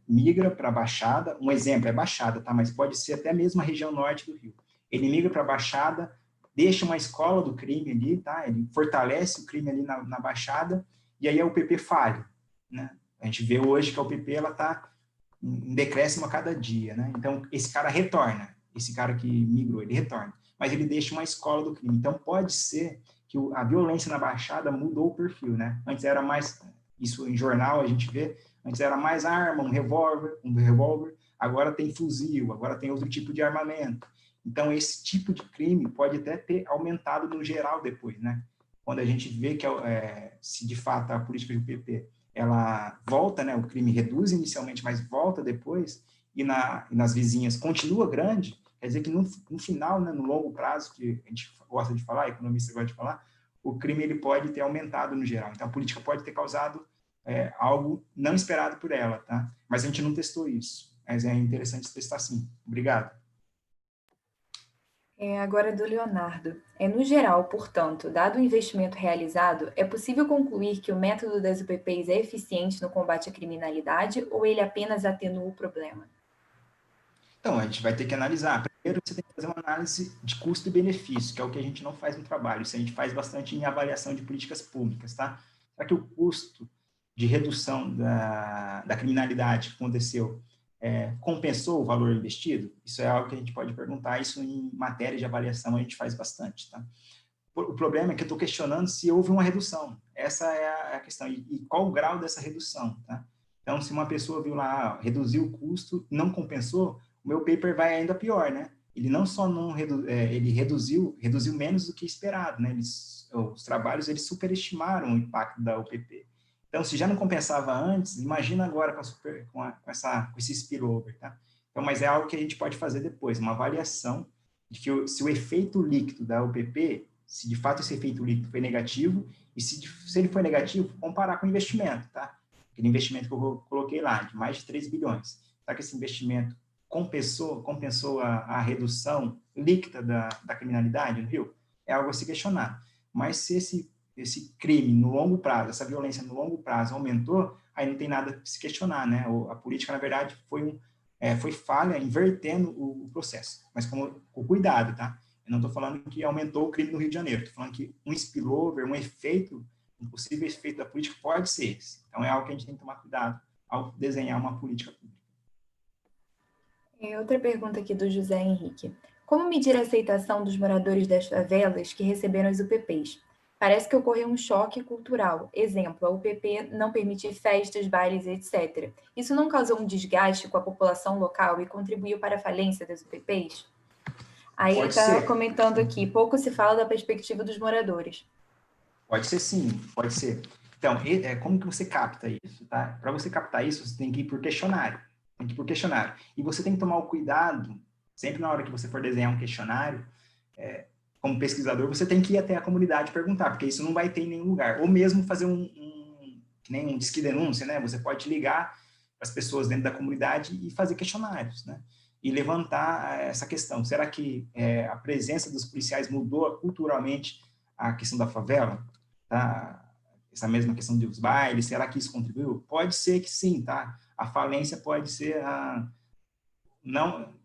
migra para a Baixada, um exemplo é Baixada, tá? Mas pode ser até mesmo a região norte do Rio. Ele migra para a Baixada, deixa uma escola do crime ali, tá? Ele fortalece o crime ali na Baixada, e aí a UPP falha, né? A gente vê hoje que a UPP, ela está em decréscimo a cada dia, né? Então, esse cara retorna, esse cara que migrou, ele retorna, mas ele deixa uma escola do crime. Então, pode ser que a violência na Baixada mudou o perfil, né? Antes era mais, isso em jornal a gente vê, antes era mais arma, um revólver, agora tem fuzil, agora tem outro tipo de armamento. Então, esse tipo de crime pode até ter aumentado no geral depois, né? Quando a gente vê que, se de fato a política do PP, ela volta, né? O crime reduz inicialmente, mas volta depois, e nas vizinhas continua grande, quer dizer que no final, né, no longo prazo, que a gente gosta de falar, economista gosta de falar, o crime ele pode ter aumentado no geral. Então, a política pode ter causado algo não esperado por ela, tá? Mas a gente não testou isso. Mas é interessante testar sim. Obrigado. Agora do Leonardo. No geral, portanto, dado o investimento realizado, é possível concluir que o método das UPPs é eficiente no combate à criminalidade ou ele apenas atenua o problema? Então, a gente vai ter que analisar. Primeiro, você tem que fazer uma análise de custo e benefício, que é o que a gente não faz no trabalho. Isso a gente faz bastante em avaliação de políticas públicas, tá? Será que o custo de redução da criminalidade que aconteceu compensou o valor investido? Isso é algo que a gente pode perguntar. Isso em matéria de avaliação a gente faz bastante, tá? O problema é que eu estou questionando se houve uma redução. Essa é a questão. E qual o grau dessa redução, tá? Então, se uma pessoa viu lá, reduziu o custo, não compensou, o meu paper vai ainda pior, né? Ele não só ele reduziu menos do que esperado, né? Os trabalhos, eles superestimaram o impacto da UPP. Então, se já não compensava antes, imagina agora com esse spillover, tá? Então, mas é algo que a gente pode fazer depois, uma avaliação de que se o efeito líquido da UPP, se de fato esse efeito líquido foi negativo, e se ele foi negativo, comparar com o investimento, tá? Aquele investimento que eu coloquei lá, de mais de 3 bilhões. Será que esse investimento compensou a redução líquida da criminalidade no Rio? É algo a se questionar. Mas se esse crime no longo prazo, essa violência no longo prazo aumentou, aí não tem nada a se questionar, né? A política, na verdade, foi falha invertendo o processo. Mas com cuidado, tá? Eu não estou falando que aumentou o crime no Rio de Janeiro, estou falando que um spillover, um possível efeito da política pode ser esse. Então, é algo que a gente tem que tomar cuidado ao desenhar uma política pública. Outra pergunta aqui do José Henrique. Como medir a aceitação dos moradores das favelas que receberam as UPPs? Parece que ocorreu um choque cultural. Exemplo, a UPP não permitir festas, bailes, etc. Isso não causou um desgaste com a população local e contribuiu para a falência das UPPs? Aí ele está comentando aqui, pouco se fala da perspectiva dos moradores. Pode ser sim, pode ser. Então, como que você capta isso, tá? Para você captar isso, você tem que ir por questionário. E você tem que tomar o cuidado, sempre na hora que você for desenhar um questionário, como pesquisador, você tem que ir até a comunidade perguntar, porque isso não vai ter em nenhum lugar. Ou mesmo fazer que nem um disque denúncia, né? Você pode ligar para as pessoas dentro da comunidade e fazer questionários, né? E levantar essa questão. Será que a presença dos policiais mudou culturalmente a questão da favela? Tá? Essa mesma questão dos bailes, será que isso contribuiu? Pode ser que sim, tá? A falência pode ser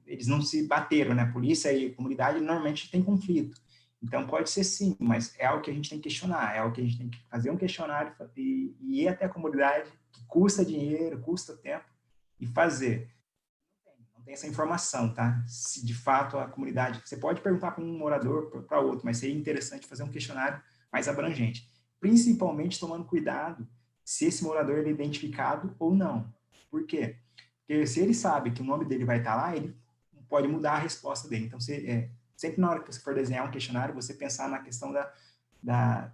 eles não se bateram, né? Polícia e comunidade normalmente tem conflito. Então, pode ser sim, mas é algo que a gente tem que questionar, é algo que a gente tem que fazer um questionário e ir até a comunidade, que custa dinheiro, custa tempo, e fazer. Não tem essa informação, tá? Se de fato a comunidade... Você pode perguntar para um morador, para outro, mas seria interessante fazer um questionário mais abrangente. Principalmente tomando cuidado se esse morador ele é identificado ou não. Por quê? Porque se ele sabe que o nome dele vai estar lá, ele pode mudar a resposta dele. Então, sempre na hora que você for desenhar um questionário, você pensar na questão da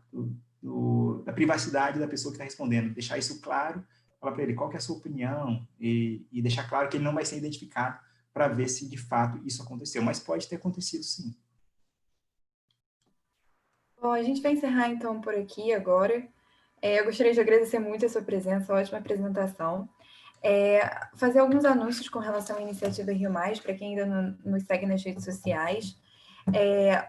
privacidade da pessoa que está respondendo, deixar isso claro, falar para ele qual que é a sua opinião e deixar claro que ele não vai ser identificado para ver se de fato isso aconteceu. Mas pode ter acontecido sim. Bom, a gente vai encerrar então por aqui agora. Eu gostaria de agradecer muito a sua presença, ótima apresentação. Fazer alguns anúncios com relação à iniciativa Rio Mais, para quem ainda não nos segue nas redes sociais.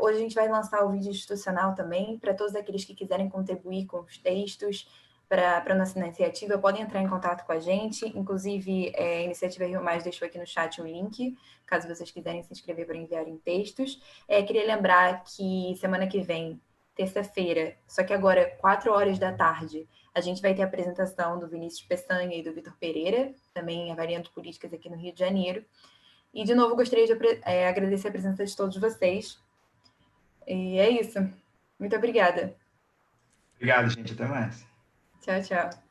Hoje a gente vai lançar o vídeo institucional também, para todos aqueles que quiserem contribuir com os textos para a nossa iniciativa, podem entrar em contato com a gente. Inclusive, a iniciativa Rio Mais deixou aqui no chat um link, caso vocês quiserem se inscrever para enviarem textos. Queria lembrar que semana que vem, terça-feira, só que agora, 4 horas da tarde, a gente vai ter a apresentação do Vinícius Peçanha e do Vitor Pereira, também avaliando políticas aqui no Rio de Janeiro. E, de novo, gostaria de agradecer a presença de todos vocês. E é isso. Muito obrigada. Obrigado, gente. Até mais. Tchau, tchau.